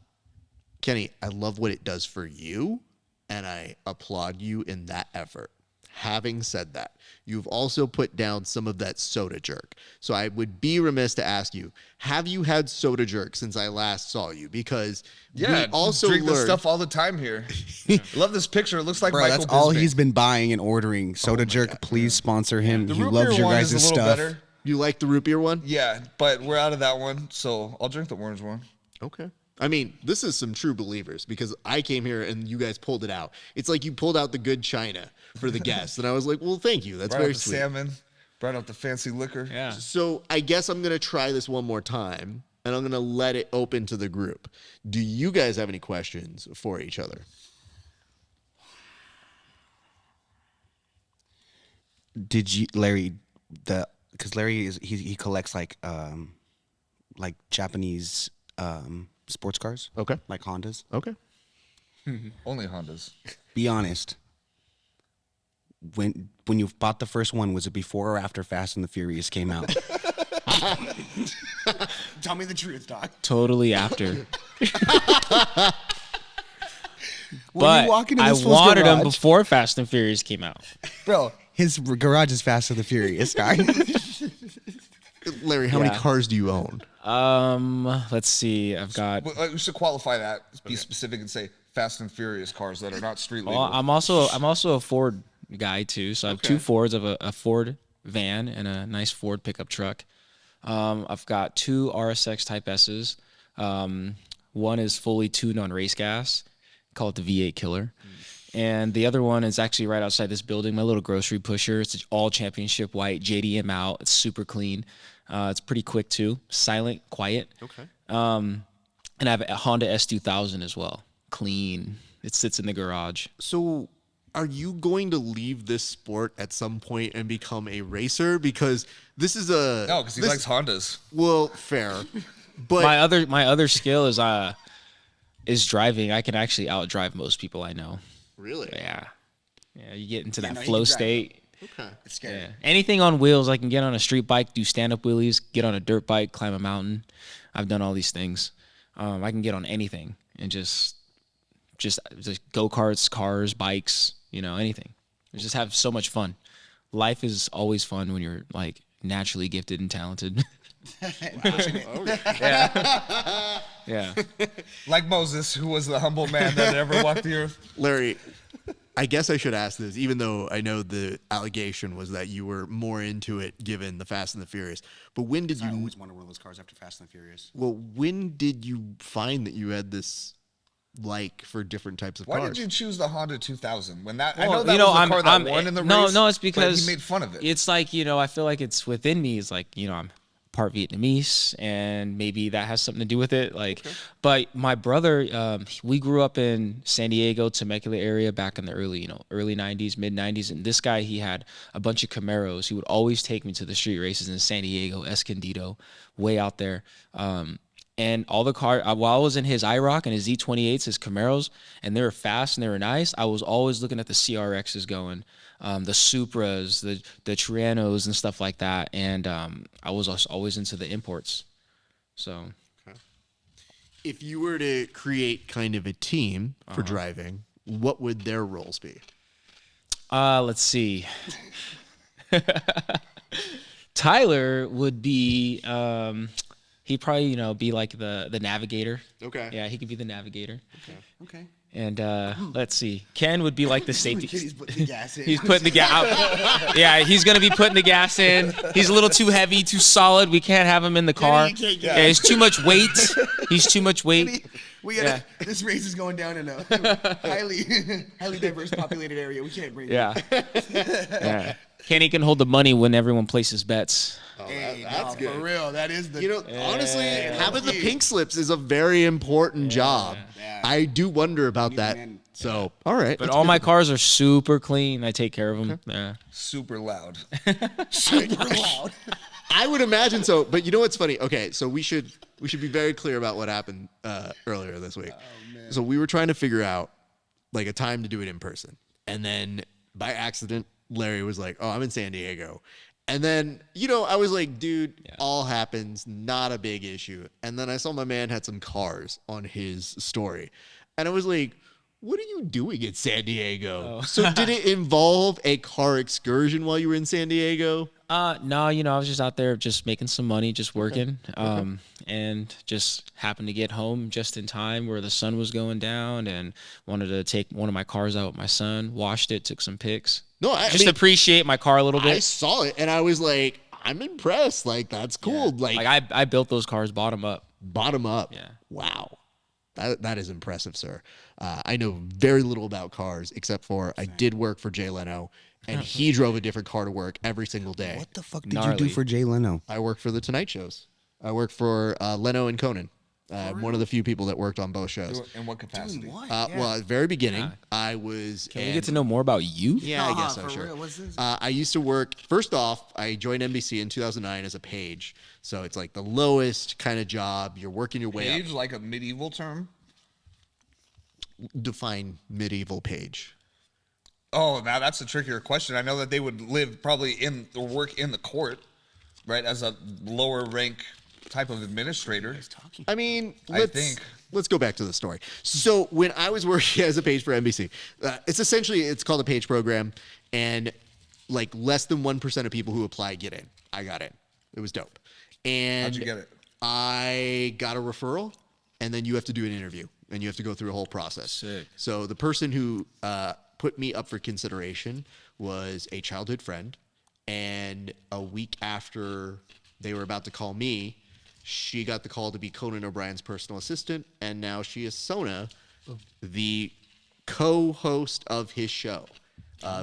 Kenny, I love what it does for you, and I applaud you in that effort. Having said that, you've also put down some of that soda jerk. So I would be remiss to ask you, have you had soda jerk since I last saw you? Because we also drink this learned stuff all the time here. I love this picture. It looks like Bro, Michael that's all Bisping. he's been buying and ordering. Soda Jerk, please sponsor him. The He root loves beer your one guys' is a little stuff. better. you like the root beer one. Yeah, but we're out of that one, so I'll drink the orange one. Okay. I mean, this is some true believers because I came here and you guys pulled it out. It's like you pulled out the good china for the guests. And I was like, well, thank you. That's Brought very out the sweet. salmon, brought out the fancy liquor. Yeah. So I guess I'm going to try this one more time and I'm going to let it open to the group. Do you guys have any questions for each other? Did you, Larry? Because Larry he collects like Japanese sports cars. Okay. Like Hondas. Okay. Only Hondas. Be honest. When you bought the first one, was it before or after Fast and the Furious came out? Tell me the truth, Doc. Totally after. When But you walk into I this fool's wanted them garage- before Fast and Furious came out. Bro, his garage is Fast and the Furious, guy. Larry, how many Yeah. cars do you own? Let's see. I've got. Well, we should qualify that. Be specific and say Fast and Furious cars that are not street legal. Well, I'm also a Ford guy too. So I have two Fords. I have a Ford van and a nice Ford pickup truck. I've got two RSX Type S's. One is fully tuned on race gas. Call it the V8 Killer. And the other one is actually right outside this building, my little grocery pusher. It's all championship white, JDM out. It's super clean. It's pretty quick too. Silent, quiet. Okay. And I have a Honda S2000 as well. Clean. It sits in the garage. So are you going to leave this sport at some point and become a racer? Because this is a... No, because he likes Hondas. Well, fair. But My other skill is driving. I can actually outdrive most people I know. really? Yeah. Yeah, you get into that no, you flow can drive. state. Okay. It's scary. Yeah. Anything on wheels, I can get on a street bike, do stand-up wheelies, get on a dirt bike, climb a mountain. I've done all these things. I can get on anything and just go-karts, cars, bikes, anything. Just have so much fun. Life is always fun when you're like naturally gifted and talented. Yeah. Yeah. Like Moses, who was the humble man that ever walked the earth. Larry, I guess I should ask this, even though I know the allegation was that you were more into it given the Fast and the Furious. But when did I you... always wanted one of those cars after Fast and the Furious. Well, when did you find that you had this like for different types of Why cars? did you choose the Honda 2000? When that I Well, know that was the car that won in the race. No, it's but because he made fun of it. It's like, I feel like it's within me. It's like, I'm part Vietnamese and maybe that has something to do with it. Like, but my brother, we grew up in San Diego, Temecula area back in the early 90s, mid 90s. And this guy, he had a bunch of Camaros. He would always take me to the street races in San Diego, Escondido, way out there. And all the car, while I was in his IROC and his Z28s, his Camaros, and they were fast and they were nice, I was always looking at the CRXs going, the Supras, the Trianos and stuff like that. And I was always into the imports. So If you were to create kind of a team for driving, what would their roles be? let's see. Tyler would be, he'd probably, be like the navigator. Okay. Yeah, he could be the navigator. Okay. And let's see. Ken would be like the safety. He's putting the gas in. He's putting the gas. Yeah, he's gonna be putting the gas in. He's a little too heavy, too solid. We can't have him in the car. you can't get Yeah, he's too much weight. He's too much weight. We gotta, This race is going down in a highly diverse populated area. We can't bring Yeah. Yeah. Kenny can hold the money when everyone places bets. Hey, that's no, good. for real. That is the. You know, honestly, having the pink slips is a very important job. Yeah. I do wonder about that. man. So, all right. But that's all good my to know. cars are super clean. I take care of them. Yeah. Super loud. super loud. I would imagine so. But you know what's funny? Okay, so we should be very clear about what happened earlier this week. So we were trying to figure out like a time to do it in person, and then by accident, Larry was like, "Oh, I'm in San Diego." And then, I was like, dude, all happens, not a big issue. And then I saw my man had some cars on his story. And I was like, what are you doing in San Diego? So did it involve a car excursion while you were in San Diego? No, I was just out there just making some money, just working, and just happened to get home just in time where the sun was going down, and wanted to take one of my cars out with my son, washed it, took some pics. No, I Just mean, appreciate my car a little I bit. saw it and I was like, I'm impressed. Like, that's cool. Like I built those cars bottom up. bottom up. Yeah. Wow. That is impressive, sir. I know very little about cars except for I did work for Jay Leno, and he drove a different car to work every single day. What the fuck did you Gnarly. do for Jay Leno? I worked for the Tonight Shows. I worked for Leno and Conan. One of the few people that worked on both shows. In what capacity? What? Well, at the very beginning, I was. Can we get to know more about you? Yeah, I guess so. for Sure. real, what's this? I used to work. First off, I joined NBC in 2009 as a page, so it's like the lowest kind of job. You're working your way Page, like a medieval term? up. Define medieval page. Oh, now that's a trickier question. I know that they would live probably in or work in the court, right, as a lower rank type of administrator. I mean, I think. let's go back to the story. So when I was working as a page for NBC, it's called a page program, and like less than 1% of people who apply get in. I got in. It was dope. And How'd you get it? I got a referral, and then you have to do an interview, and you have to go through a whole process. Sick. So the person who put me up for consideration was a childhood friend, and a week after they were about to call me, she got the call to be Conan O'Brien's personal assistant, and now she is Sona, the co-host of his show,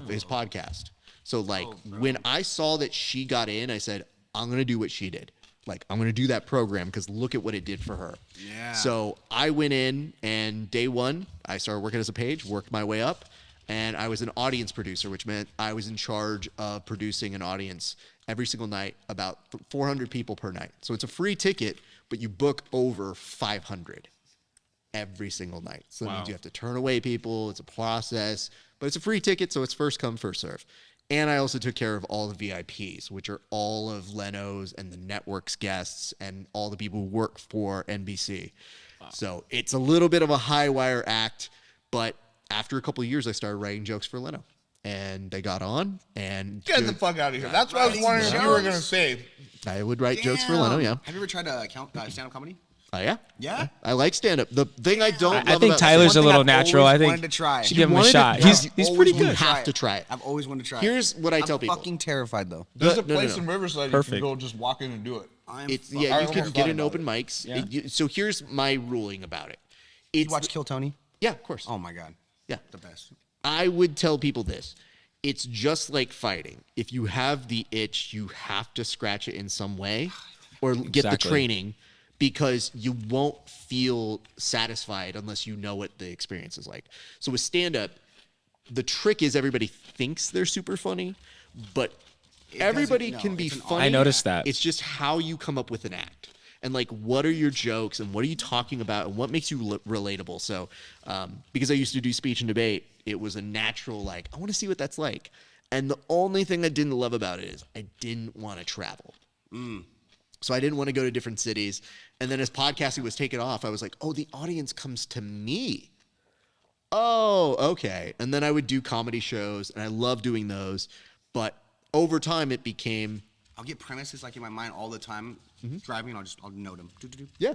his podcast. So, like, when I saw that she got in, I said, I'm going to do what she did. Like, I'm going to do that program because look at what it did for her. Yeah. So I went in, and day one, I started working as a page, worked my way up, and I was an audience producer, which meant I was in charge of producing an audience every single night, about 400 people per night. So it's a free ticket, but you book over 500 every single night. So that means you have to turn away people. It's a process, but it's a free ticket, so it's first come, first serve. And I also took care of all the VIPs, which are all of Leno's and the network's guests and all the people who work for NBC. Wow. So it's a little bit of a high wire act, but after a couple of years, I started writing jokes for Leno. And they got on and Get the fuck out of here. That's what I was wondering if you were going to say. I would write jokes for Leno, yeah. Have you ever tried to stand-up comedy? Yeah. Yeah? I like stand-up. The thing I don't love I think about Tyler's a One thing little I've natural. I always think wanted to try. should give him a wanted to- shot. yeah. He's Always pretty wanted good. to have to try it. I've always wanted to try it. Here's what I tell people. I'm fucking terrified, though. There's a No, no, place no. in Riverside you Perfect. can go just walk in and do it. It's I yeah, you almost can get thought in about open mics. Yeah. So here's my ruling about it. You It's watch Kill Tony? yeah, of course. Oh, my God. Yeah. The best. I would tell people this. It's just like fighting. If you have the itch, you have to scratch it in some way or get the Exactly. training because you won't feel satisfied unless you know what the experience is like. So with stand-up, the trick is everybody thinks they're super funny, but everybody no, can be it's an funny. I noticed that. It's just how you come up with an act. And like, what are your jokes and what are you talking about and what makes you relatable? So, because I used to do speech and debate, it was a natural, like, I want to see what that's like. And the only thing I didn't love about it is I didn't want to travel. So I didn't want to go to different cities. And then as podcasting was taken off, I was like, oh, the audience comes to me. Oh, okay. And then I would do comedy shows and I love doing those. But over time, it became, I'll get premises like in my mind all the time. Driving, I'll note them. yeah.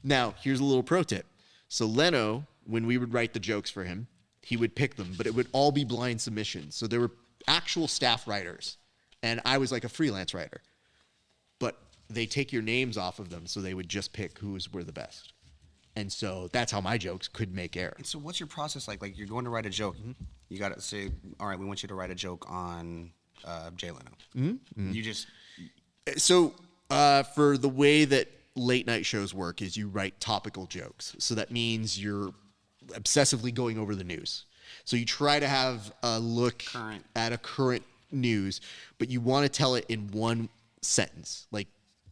Now, here's a little pro tip. So Leno, when we would write the jokes for him, he would pick them, but it would all be blind submissions. So there were actual staff writers, and I was like a freelance writer. But they take your names off of them, so they would just pick whose were the best. And so that's how my jokes could make air. And so what's your process like? Like, you're going to write a joke. You got to say, all right, we want you to write a joke on Jay Leno. You just So for the way that late night shows work is you write topical jokes. So that means you're obsessively going over the news. So you try to have a look at a current news, but you want to tell it in one sentence, like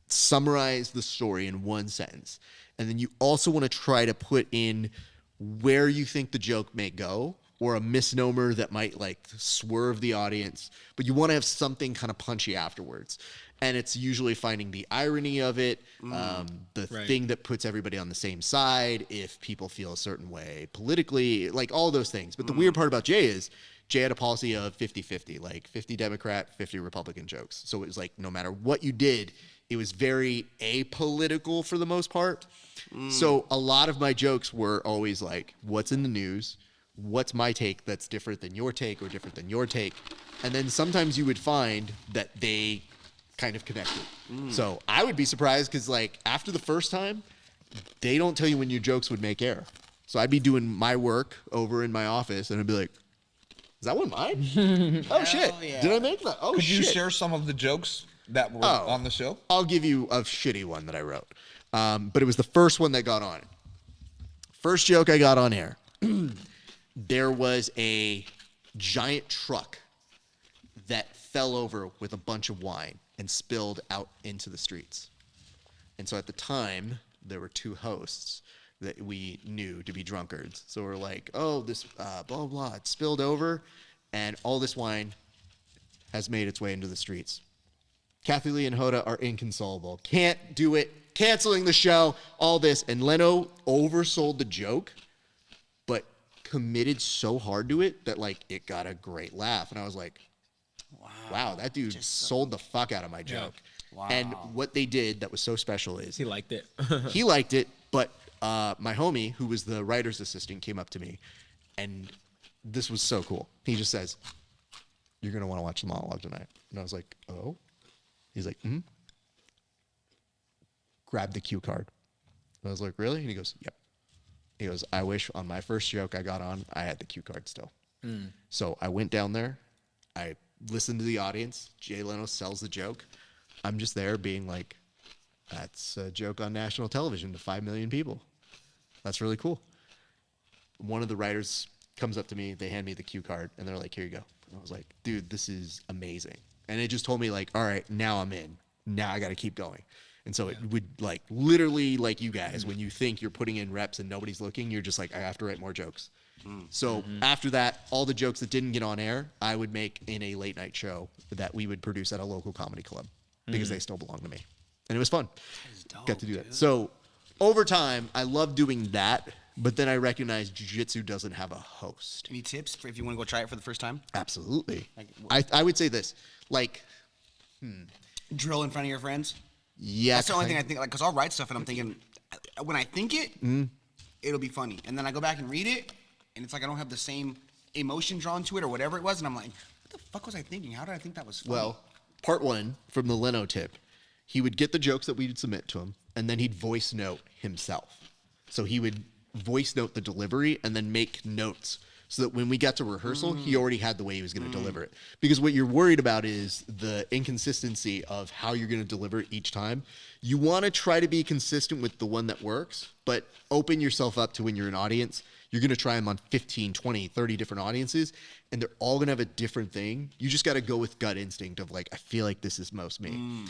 summarize the story in one sentence. And then you also want to try to put in where you think the joke may go, or a misnomer that might like swerve the audience, but you want to have something kind of punchy afterwards. And it's usually finding the irony of it, the thing that puts everybody on the same side, if people feel a certain way politically, like all those things. But the weird part about Jay is Jay had a policy of 50-50, like 50 Democrat, 50 Republican jokes. So it was like no matter what you did, it was very apolitical for the most part. So a lot of my jokes were always like, what's in the news? What's my take that's different than your take or different than your take? And then sometimes you would find that they kind of connected. So I would be surprised because like after the first time, they don't tell you when your jokes would make air. So I'd be doing my work over in my office and I'd be like, is that one mine? Oh shit. yeah. Did I make that? Oh Could shit. you share some of the jokes that were on the show? I'll give you a shitty one that I wrote. But it was the first one that got on. First joke I got on air. There was a giant truck that fell over with a bunch of wine and spilled out into the streets. And so at the time, there were two hosts that we knew to be drunkards. So we're like, oh, this blah, blah, blah, it spilled over, and all this wine has made its way into the streets. Kathy Lee and Hoda are inconsolable. Can't do it. Canceling the show, all this. And Leno oversold the joke, but committed so hard to it that, like, it got a great laugh. And I was like, wow, that dude sold the fuck out of my joke. Wow. And what they did that was so special is He liked it. he liked it, but my homie, who was the writer's assistant, came up to me, and this was so cool. He just says, you're going to want to watch the monologue tonight. And I was like, oh? He's like, grab the cue card. And I was like, really? And he goes, yep. He goes, I wish on my first joke I got on, I had the cue card still. So I went down there. I listened to the audience. Jay Leno sells the joke. I'm just there being like, that's a joke on national television to 5 million people. That's really cool. One of the writers comes up to me. They hand me the cue card, and they're like, here you go. And I was like, dude, this is amazing. And it just told me, like, all right, now I'm in. Now I got to keep going. And so it would, like, literally, like you guys, when you think you're putting in reps and nobody's looking, you're just like, I have to write more jokes. So after that, all the jokes that didn't get on air, I would make in a late night show that we would produce at a local comedy club because they still belong to me. And it was fun. Got to do that. So over time, I love doing that, but then I recognize jiu-jitsu doesn't have a host. Any tips for if you want to go try it for the first time? Absolutely. Like, I would say this, like, drill in front of your friends. yeah. That's the only thing I think, like, because I'll write stuff and I'm thinking, when I think it, it'll be funny. And then I go back and read it, and it's like I don't have the same emotion drawn to it or whatever it was. And I'm like, what the fuck was I thinking? How did I think that was funny? Well, part one from the Leno tip, he would get the jokes that we'd submit to him, and then he'd voice note himself. So he would voice note the delivery and then make notes so that when we got to rehearsal, he already had the way he was going to deliver it. Because what you're worried about is the inconsistency of how you're going to deliver it each time. You want to try to be consistent with the one that works, but open yourself up to when you're an audience. You're going to try them on 15, 20, 30 different audiences, and they're all going to have a different thing. You just got to go with gut instinct of like, I feel like this is most me.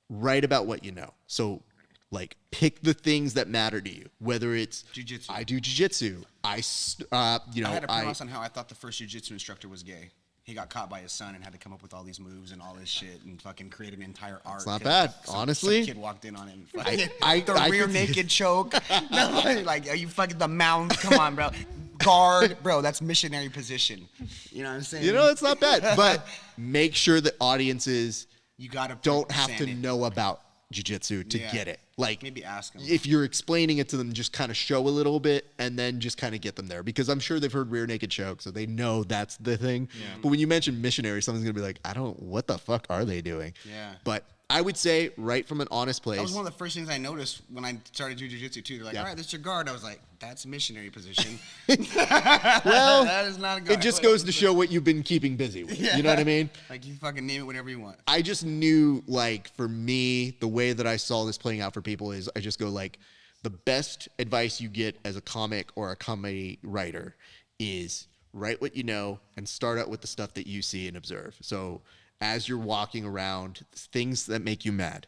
Write about what you know. So, like, pick the things that matter to you. Whether it's Jiu-Jitsu. I do jiu-jitsu. I had a premise on how I thought the first jiu-jitsu instructor was gay. He got caught by his son and had to come up with all these moves and all this shit and fucking create an entire art. It's not bad, honestly. Some kid walked in on him. The rear naked choke. Like, are you fucking the mount? Come on, bro. Guard, bro. That's missionary position. You know what I'm saying? You know, it's not bad, but make sure that audiences you gotta don't have to sand it. know about jiu-jitsu to Yeah. get it. Like, Maybe ask 'em. if you're explaining it to them, just kind of show a little bit and then just kind of get them there, because I'm sure they've heard rear naked choke, so they know that's the thing. But when you mention missionary, someone's gonna be like, what the fuck are they doing? Yeah. But I would say right from an honest place. That was one of the first things I noticed when I started Jiu-Jitsu too. They're like, all right, this is your guard. I was like, that's missionary position. Well, that is not a guard. it just goes to show what you've been keeping busy with. You know what I mean? Like, you fucking name it whatever you want. I just knew, like, for me, the way that I saw this playing out for people is I just go, like, the best advice you get as a comic or a comedy writer is write what you know and start out with the stuff that you see and observe. So as you're walking around, things that make you mad,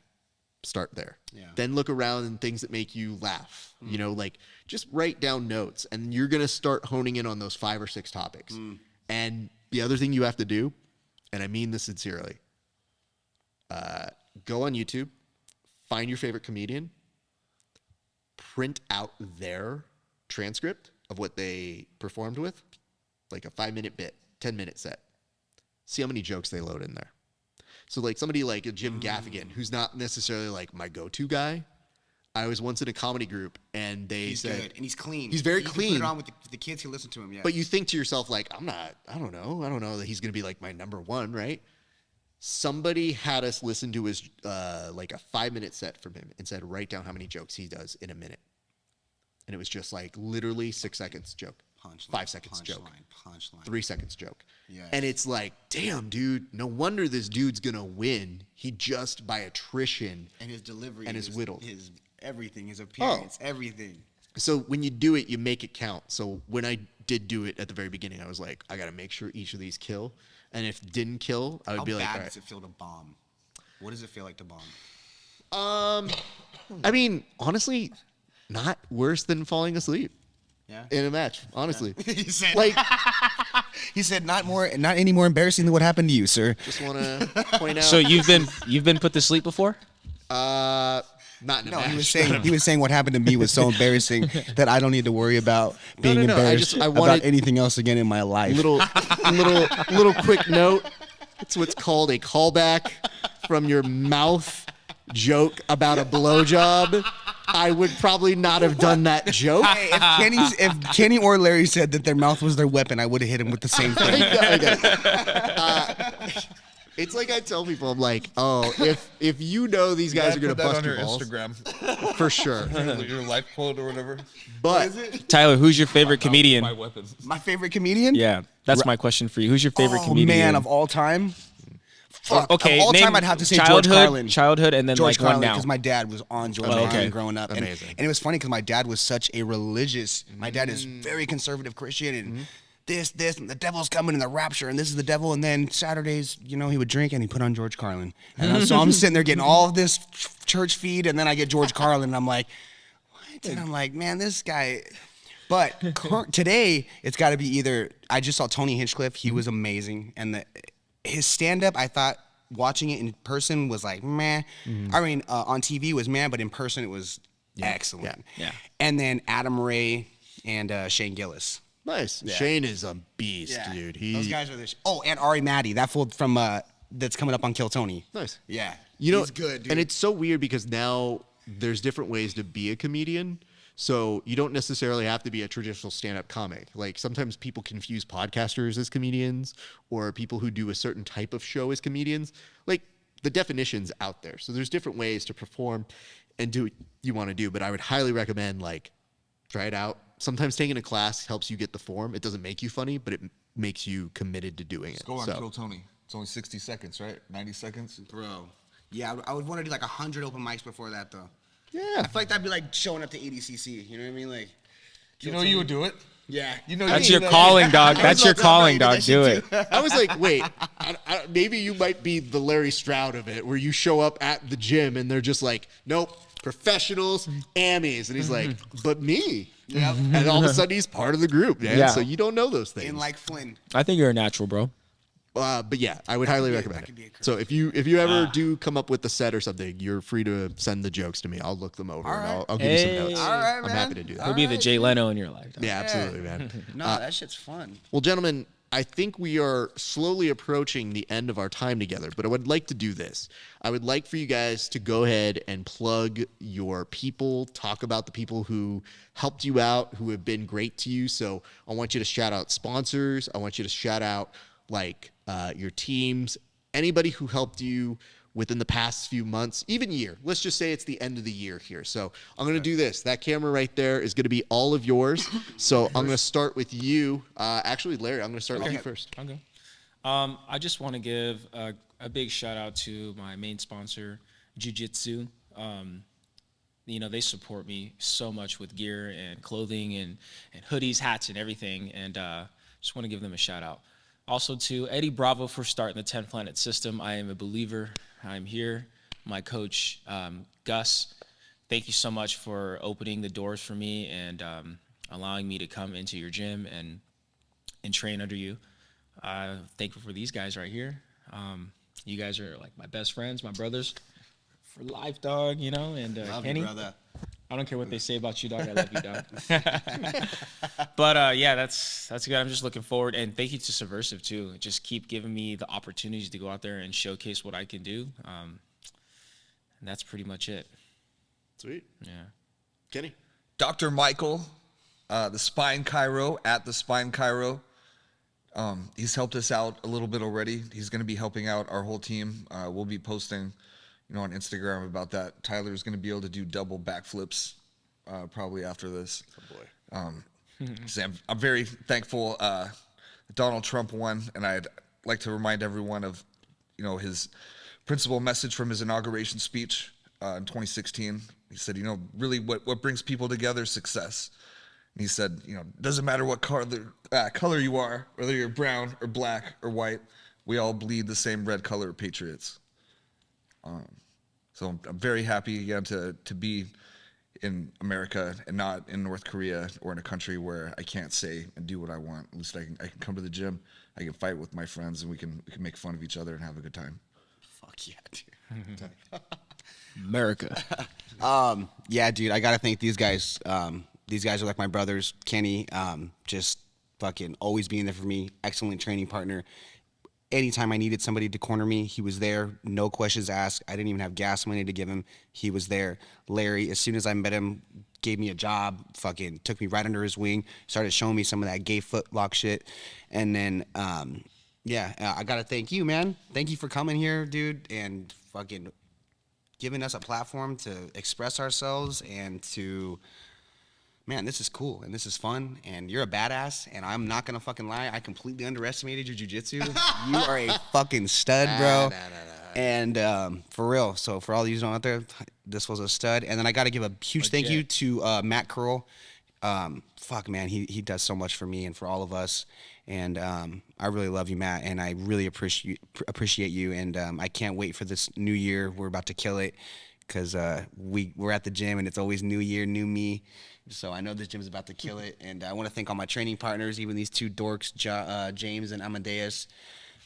start there. Yeah. Then look around and things that make you laugh. You know, like, just write down notes, and you're going to start honing in on those 5 or 6 topics. And the other thing you have to do, and I mean this sincerely, go on YouTube, find your favorite comedian, print out their transcript of what they performed with, like a 5-minute bit, 10-minute set. See how many jokes they load in there. So like somebody like a Jim Gaffigan, who's not necessarily like my go-to guy. I was once in a comedy group, and He's good, and he's clean. He's very you clean. Can put it on with the kids who listen to him, yeah. But you think to yourself, like, I don't know that he's going to be like my number one, right? Somebody had us listen to his, like a 5-minute set from him and said, write down how many jokes he does in a minute. And it was just like literally 6 seconds joke, Punchline, 5 seconds joke, punchline. 3 seconds joke. Yes. And it's like, damn, dude, no wonder this dude's going to win. He just by attrition. And his delivery. And his whittle. His everything, his appearance, everything. So when you do it, you make it count. So when I did do it at the very beginning, I was like, I got to make sure each of these kill. And if it didn't kill, I would be like, How all bad right. does it feel to bomb? What does it feel like to bomb? I mean, honestly, not worse than falling asleep Yeah. in a match, honestly. He said, Like, he said, not any more embarrassing than what happened to you, sir. just want to point out. So you've been put to sleep before? Not in a No, match. he was saying what happened to me was so embarrassing that I don't need to worry about being no. embarrassed I about wanted- anything else again in my life. little quick note. It's what's called a callback from your mouth joke about a blowjob. I would probably not have done that joke. Hey, if Kenny or Larry said that their mouth was their weapon, I would have hit him with the same thing. It's like I tell people, I'm like, oh, if you know these guys are gonna put that bust on your your balls, Instagram, for sure. your life quote or whatever. But Tyler, who's your favorite My comedian? weapon. My favorite comedian? Yeah, that's my question for you. Who's your favorite Oh, comedian? man, of all time? Fuck. Okay, of all name time, I'd have to say childhood, George Carlin. Childhood, and then George like one Carlin, now. because my dad was on George okay. Carlin growing up. And Amazing. it was funny because my dad was such a religious, my dad is very conservative Christian, and this, and the devil's coming in the rapture, and this is the devil, and then Saturdays, he would drink, and he put on George Carlin. And so I'm sitting there getting all of this church feed, and then I get George Carlin, and I'm like, what? And I'm like, man, this guy... But today, it's got to be either... I just saw Tony Hinchcliffe. He was amazing. And his stand-up, I thought, watching it in person was like, meh. I mean, on TV was meh, but in person it was excellent. Yeah. And then Adam Ray and Shane Gillis. nice. Shane is a beast, dude. Those guys are the... and Ari Matty, that fool from... that's coming up on Kill Tony. Nice. Yeah. He's good, dude. And it's so weird because now there's different ways to be a comedian. So you don't necessarily have to be a traditional stand-up comic. Like sometimes people confuse podcasters as comedians or people who do a certain type of show as comedians. Like the definition's out there. So there's different ways to perform and do what you want to do. But I would highly recommend like try it out. Sometimes taking a class helps you get the form. It doesn't make you funny, but it makes you committed to doing it. Go on, So- Kill Tony. It's only 60 seconds, right? 90 seconds. Bro. Yeah, I would want to do like 100 open mics before that, though. Yeah. I feel like that'd be like showing up to EDCC. You know what I mean? Like, You know you would do it. yeah. You know That's you your calling, dog. That's your calling, dog. Do it. I was like, wait, maybe you might be the Larry Stroud of it, where you show up at the gym and they're just like, nope, professionals, Amis. And he's like, but me. Yep. And all of a sudden he's part of the group, man. Yeah. So you don't know those things. And like Flynn. I think you're a natural, bro. But yeah, I would highly recommend could be a it. curve. So if you ever do come up with the set or something, you're free to send the jokes to me. I'll look them over and I'll give you some notes. All right, I'm man. happy to do that. He'll be the Jay Leno in your life. dog. Yeah, absolutely, man. No, that shit's fun. Well, gentlemen, I think we are slowly approaching the end of our time together, but I would like to do this. I would like for you guys to go ahead and plug your people, talk about the people who helped you out, who have been great to you. So I want you to shout out sponsors. I want you to shout out like your teams, anybody who helped you within the past few months, even year. Let's just say it's the end of the year here. So I'm going to do this. That camera right there is going to be all of yours. So I'm going to start with you. Actually, Larry, I'm going to start with you first. Okay. I just want to give a big shout out to my main sponsor, Jiu-Jitsu. You know, they support me so much with gear and clothing and hoodies, hats, and everything. And just want to give them a shout out. Also to Eddie Bravo for starting the 10 Planet System. I am a believer. I'm here. My coach, Gus, thank you so much for opening the doors for me and allowing me to come into your gym and train under you. Thankful for these guys right here. You guys are like my best friends, my brothers for life, dog, you know, and Kenny. Brother. I don't care what they say about you, dog. I love you, dog. But yeah, that's good. I'm just looking forward, and thank you to Subversiv too. Just keep giving me the opportunities to go out there and showcase what I can do. And that's pretty much it. Sweet. Yeah. Kenny. Dr. Michael, the Spine Chiro at the Spine Chiro. He's helped us out a little bit already. He's going to be helping out our whole team. We'll be posting, on Instagram about that. Tyler's going to be able to do double backflips probably after this. Oh, boy. So I'm very thankful Donald Trump won, and I'd like to remind everyone of, his principal message from his inauguration speech in 2016. He said, really what brings people together is success. And he said, doesn't matter what color you are, whether you're brown or black or white, we all bleed the same red color, patriots. So I'm very happy again to be in America and not in North Korea or in a country where I can't say and do what I want. At least I can come to the gym, I can fight with my friends, and we can make fun of each other and have a good time. Fuck yeah, dude. America. Yeah, dude, I gotta thank these guys. These guys are like my brothers. Kenny, just fucking always being there for me. Excellent training partner. Anytime I needed somebody to corner me, he was there. No questions asked. I didn't even have gas money to give him. He was there. Larry, as soon as I met him, gave me a job, fucking took me right under his wing, started showing me some of that gay footlock shit. And then, I gotta thank you, man. Thank you for coming here, dude, and fucking giving us a platform to express ourselves and to... Man, this is cool and this is fun and you're a badass and I'm not gonna fucking lie. I completely underestimated your jiu-jitsu. You are a fucking stud, bro. And for real, so for all of you out there, this was a stud. And then I got to give a huge thank you to Matt Curl. Fuck, man, he does so much for me and for all of us. And I really love you, Matt, and I really appreciate you. And I can't wait for this new year. We're about to kill it because we're at the gym and it's always new year, new me. So I know this gym is about to kill it, and I want to thank all my training partners, even these two dorks, James and Amadeus.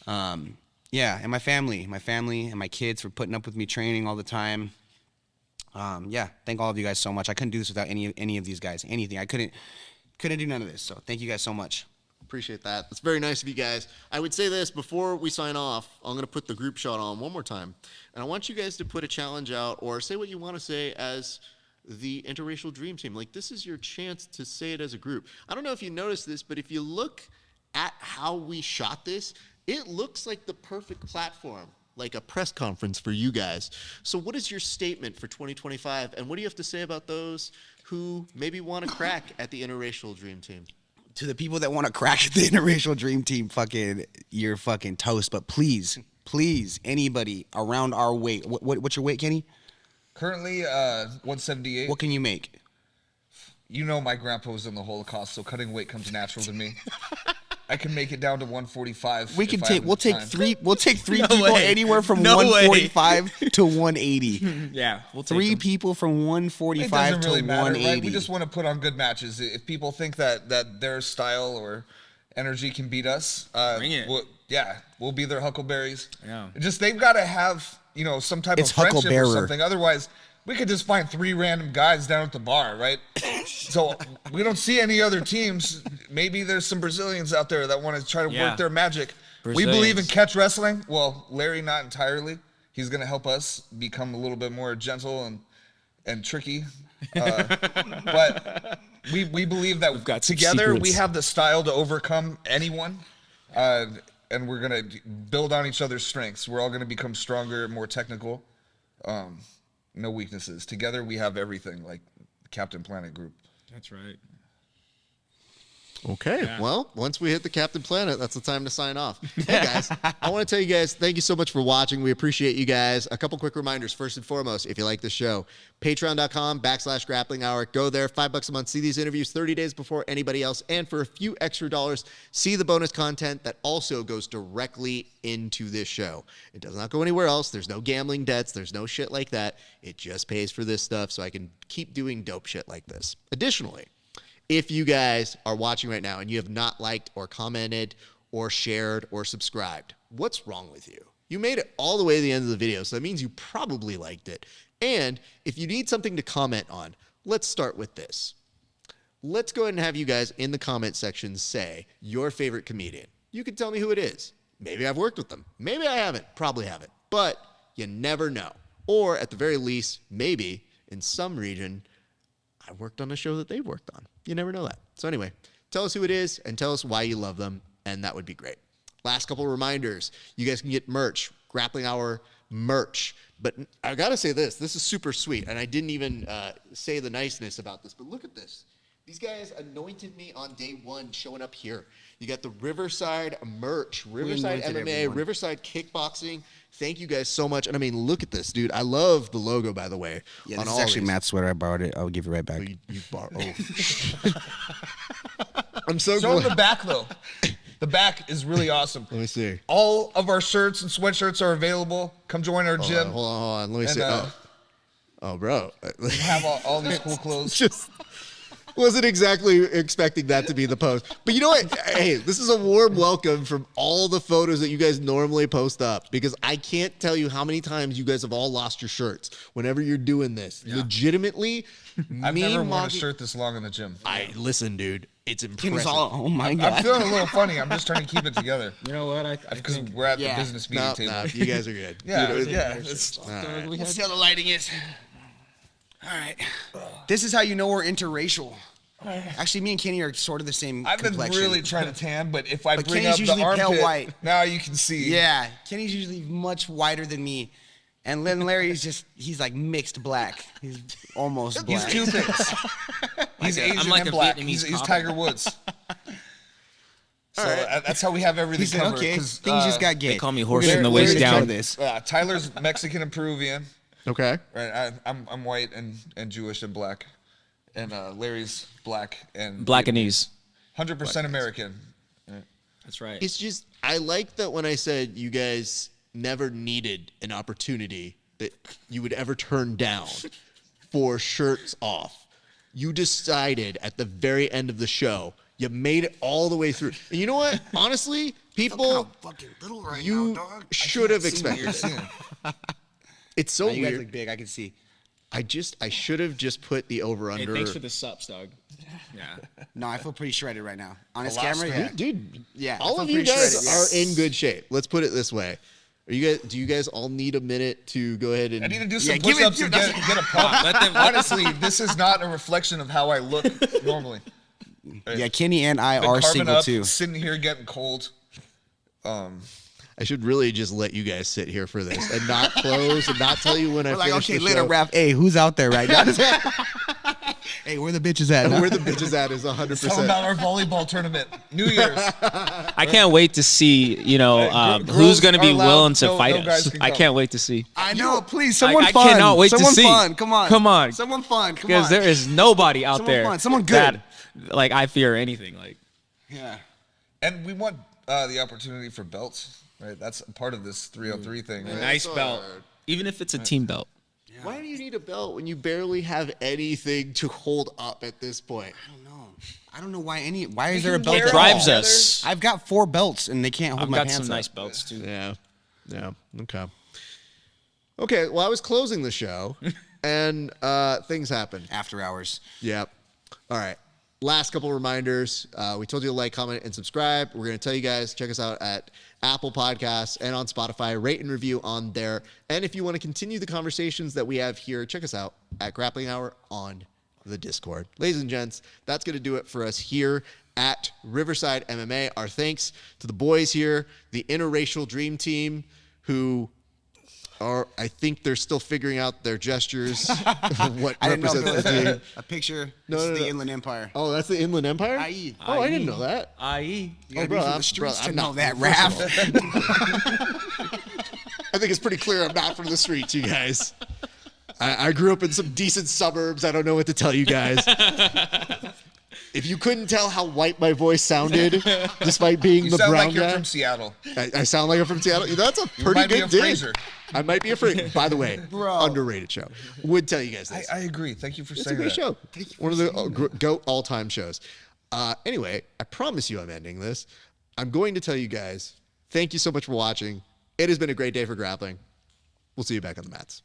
And my family and my kids for putting up with me training all the time. Thank all of you guys so much. I couldn't do this without any of these guys. Anything. I couldn't do none of this. So thank you guys so much. Appreciate that. That's very nice of you guys. I would say this before we sign off. I'm going to put the group shot on one more time, and I want you guys to put a challenge out or say what you want to say as the interracial dream team. Like, this is your chance to say it as a group. I don't know if you noticed this, but if you look at how we shot this, it looks like the perfect platform, like a press conference for you guys. So what is your statement for 2025? And what do you have to say about those who maybe want to crack at the interracial dream team? To the people that want to crack at the interracial dream team, you're fucking toast. But please, anybody around our weight, what's your weight, Kenny? Currently, 178. What can you make? My grandpa was in the Holocaust, so cutting weight comes natural to me. I can make it down to 145. We'll take three people anywhere from 145 to 180. Yeah, we'll take three them. people from 145 It doesn't really to matter, 180. right? We just want to put on good matches. If people think that their style or energy can beat us, Bring it. We'll be their huckleberries. Yeah. Just they've got to have some type It's of friendship hucklebearer. or something. Otherwise, we could just find three random guys down at the bar, right? So we don't see any other teams. Maybe there's some Brazilians out there that want to try to work their magic. We believe in catch wrestling. Well, Larry, not entirely. He's going to help us become a little bit more gentle and tricky. But we believe that got some together secrets. we have the style to overcome anyone. and we're gonna build on each other's strengths. We're all gonna become stronger, more technical. No weaknesses. Together we have everything, like Captain Planet Group. That's right. Okay, well, once we hit the Captain Planet, that's the time to sign off. Hey, guys, I want to tell you guys, thank you so much for watching. We appreciate you guys. A couple quick reminders. First and foremost, if you like the show, patreon.com/grappling hour. Go there, $5 a month. See these interviews 30 days before anybody else. And for a few extra dollars, see the bonus content that also goes directly into this show. It does not go anywhere else. There's no gambling debts. There's no shit like that. It just pays for this stuff so I can keep doing dope shit like this. Additionally, if you guys are watching right now and you have not liked or commented or shared or subscribed, what's wrong with you? You made it all the way to the end of the video, so that means you probably liked it. And if you need something to comment on, let's start with this. Let's go ahead and have you guys in the comment section say your favorite comedian. You can tell me who it is. Maybe I've worked with them. Maybe I haven't. Probably haven't. But you never know. Or at the very least, maybe in some region, I worked on a show that they've worked on. You never know that. So anyway, tell us who it is and tell us why you love them, and that would be great. Last couple of reminders. You guys can get merch, Grappling Hour merch. But I got to say this. This is super sweet, and I didn't even say the niceness about this, but look at this. These guys anointed me on day one showing up here. You got the Riverside merch, Riverside MMA, Riverside Kickboxing. Thank you guys so much. And I mean, look at this, dude. I love the logo, by the way. Yeah, this is actually Matt's sweater. I borrowed it. I'll give it right back. I'm so Show glad. the back, though. The back is really awesome. Let me see. All of our shirts and sweatshirts are available. Come join our gym. Hold on. Let me And, see. Oh, bro. We have all these cool clothes. Just wasn't exactly expecting that to be the post. But you know what? Hey, this is a warm welcome from all the photos that you guys normally post up, because I can't tell you how many times you guys have all lost your shirts whenever you're doing this. Yeah. Legitimately, I've never worn a shirt this long in the gym. Listen, dude. It's impressive. Oh my God. I'm feeling a little funny. I'm just trying to keep it together. You know what? Because we're at the business meeting table. No, you guys are good. Yeah, Let's see how the lighting is. All right. This is how you know we're interracial. Actually, me and Kenny are sort of the same I've been complexion. really trying to tan, but if I But bring Kenny's up the usually armpit, pale white. now you can see. Yeah, Kenny's usually much whiter than me. And then Larry's he's like mixed black. He's almost black. He's two things. He's Asian I'm like and a black. Vietnamese He's cop. Tiger Woods. So that's how we have everything He said, covered. okay, 'cause, things just got gay. They call me horse Larry- from the Larry waist down. this. Tyler's Mexican and Peruvian. Okay. Right, I'm white and Jewish and black, and Larry's black and Blackanese. 100% American. That's right. It's just, I like that when I said you guys never needed an opportunity that you would ever turn down for shirts off. You decided at the very end of the show, you made it all the way through. And you know what? Honestly, people, fucking little right you now, dog. should have expected it. It's so You guys weird. look big. I can see. I should have just put the over Hey, under. thanks for the sups, dog. Yeah. No, I feel pretty shredded right now. On his Alaska. camera, yeah. Dude, Yeah, I all feel of you pretty guys shredded, are yeah. in good shape. Let's put it this way. Do you guys all need a minute to go ahead and I need to do some give it- push-ups and get a pump. Let Honestly, this is not a reflection of how I look normally. Yeah, Kenny and I Been are carving single up, too. sitting here getting cold. I should really just let you guys sit here for this and not close and not tell you when I We're like, finish okay, the later, show. Raph. Hey, who's out there right now? Hey, where the bitches at? Where the bitches at is Tell 100%. about our volleyball tournament. New Year's. I can't wait to see, girls who's going to be are allowed. willing to No fight guys us. can I come. can't wait to see. I know, please, someone I fun. cannot wait to someone see. Fun. Come on. Come on. Someone fun. Come Because on. there is nobody out Someone there fun. Someone good. that, I fear anything. Like, Yeah. And we want the opportunity for belts, right? That's a part of this 303 thing. Right? nice belt, even if it's a team belt. Why do you need a belt when you barely have anything to hold up at this point? I don't know why is there a can belt? wear It it drives all us. I've got 4 belts and they can't hold I've my got pants some up. nice belts too. Yeah. Okay. Okay, well, I was closing the show, and things happened. After hours. Yep. All right. Last couple reminders. We told you to like, comment, and subscribe. We're going to tell you guys, check us out at Apple Podcasts and on Spotify. Rate and review on there. And if you want to continue the conversations that we have here, check us out at Grappling Hour on the Discord. Ladies and gents, that's going to do it for us here at Riverside MMA. Our thanks to the boys here, the interracial dream team, who are, I think they're still figuring out their gestures, what I didn't know if represents it was the team. a picture. No, This no, is no. the Inland Empire. Oh, that's the Inland Empire? IE. Oh, I didn't know that. IE. You gotta bro, be from I'm- the streets bro, to I'm know not- that, first of Raph. I think it's pretty clear I'm not from the streets, you guys. I grew up in some decent suburbs. I don't know what to tell you guys. If you couldn't tell how white my voice sounded, despite being You the sound brown like you're guy, from Seattle. I sound like I'm from Seattle. That's a pretty remind me good of dig. Fraser. I might be afraid. By the way, underrated show. Would tell you guys this. I agree. Thank you for It's a saying great that. show. One of the GOAT all-time shows. Anyway, I promise you I'm ending this. I'm going to tell you guys, thank you so much for watching. It has been a great day for grappling. We'll see you back on the mats.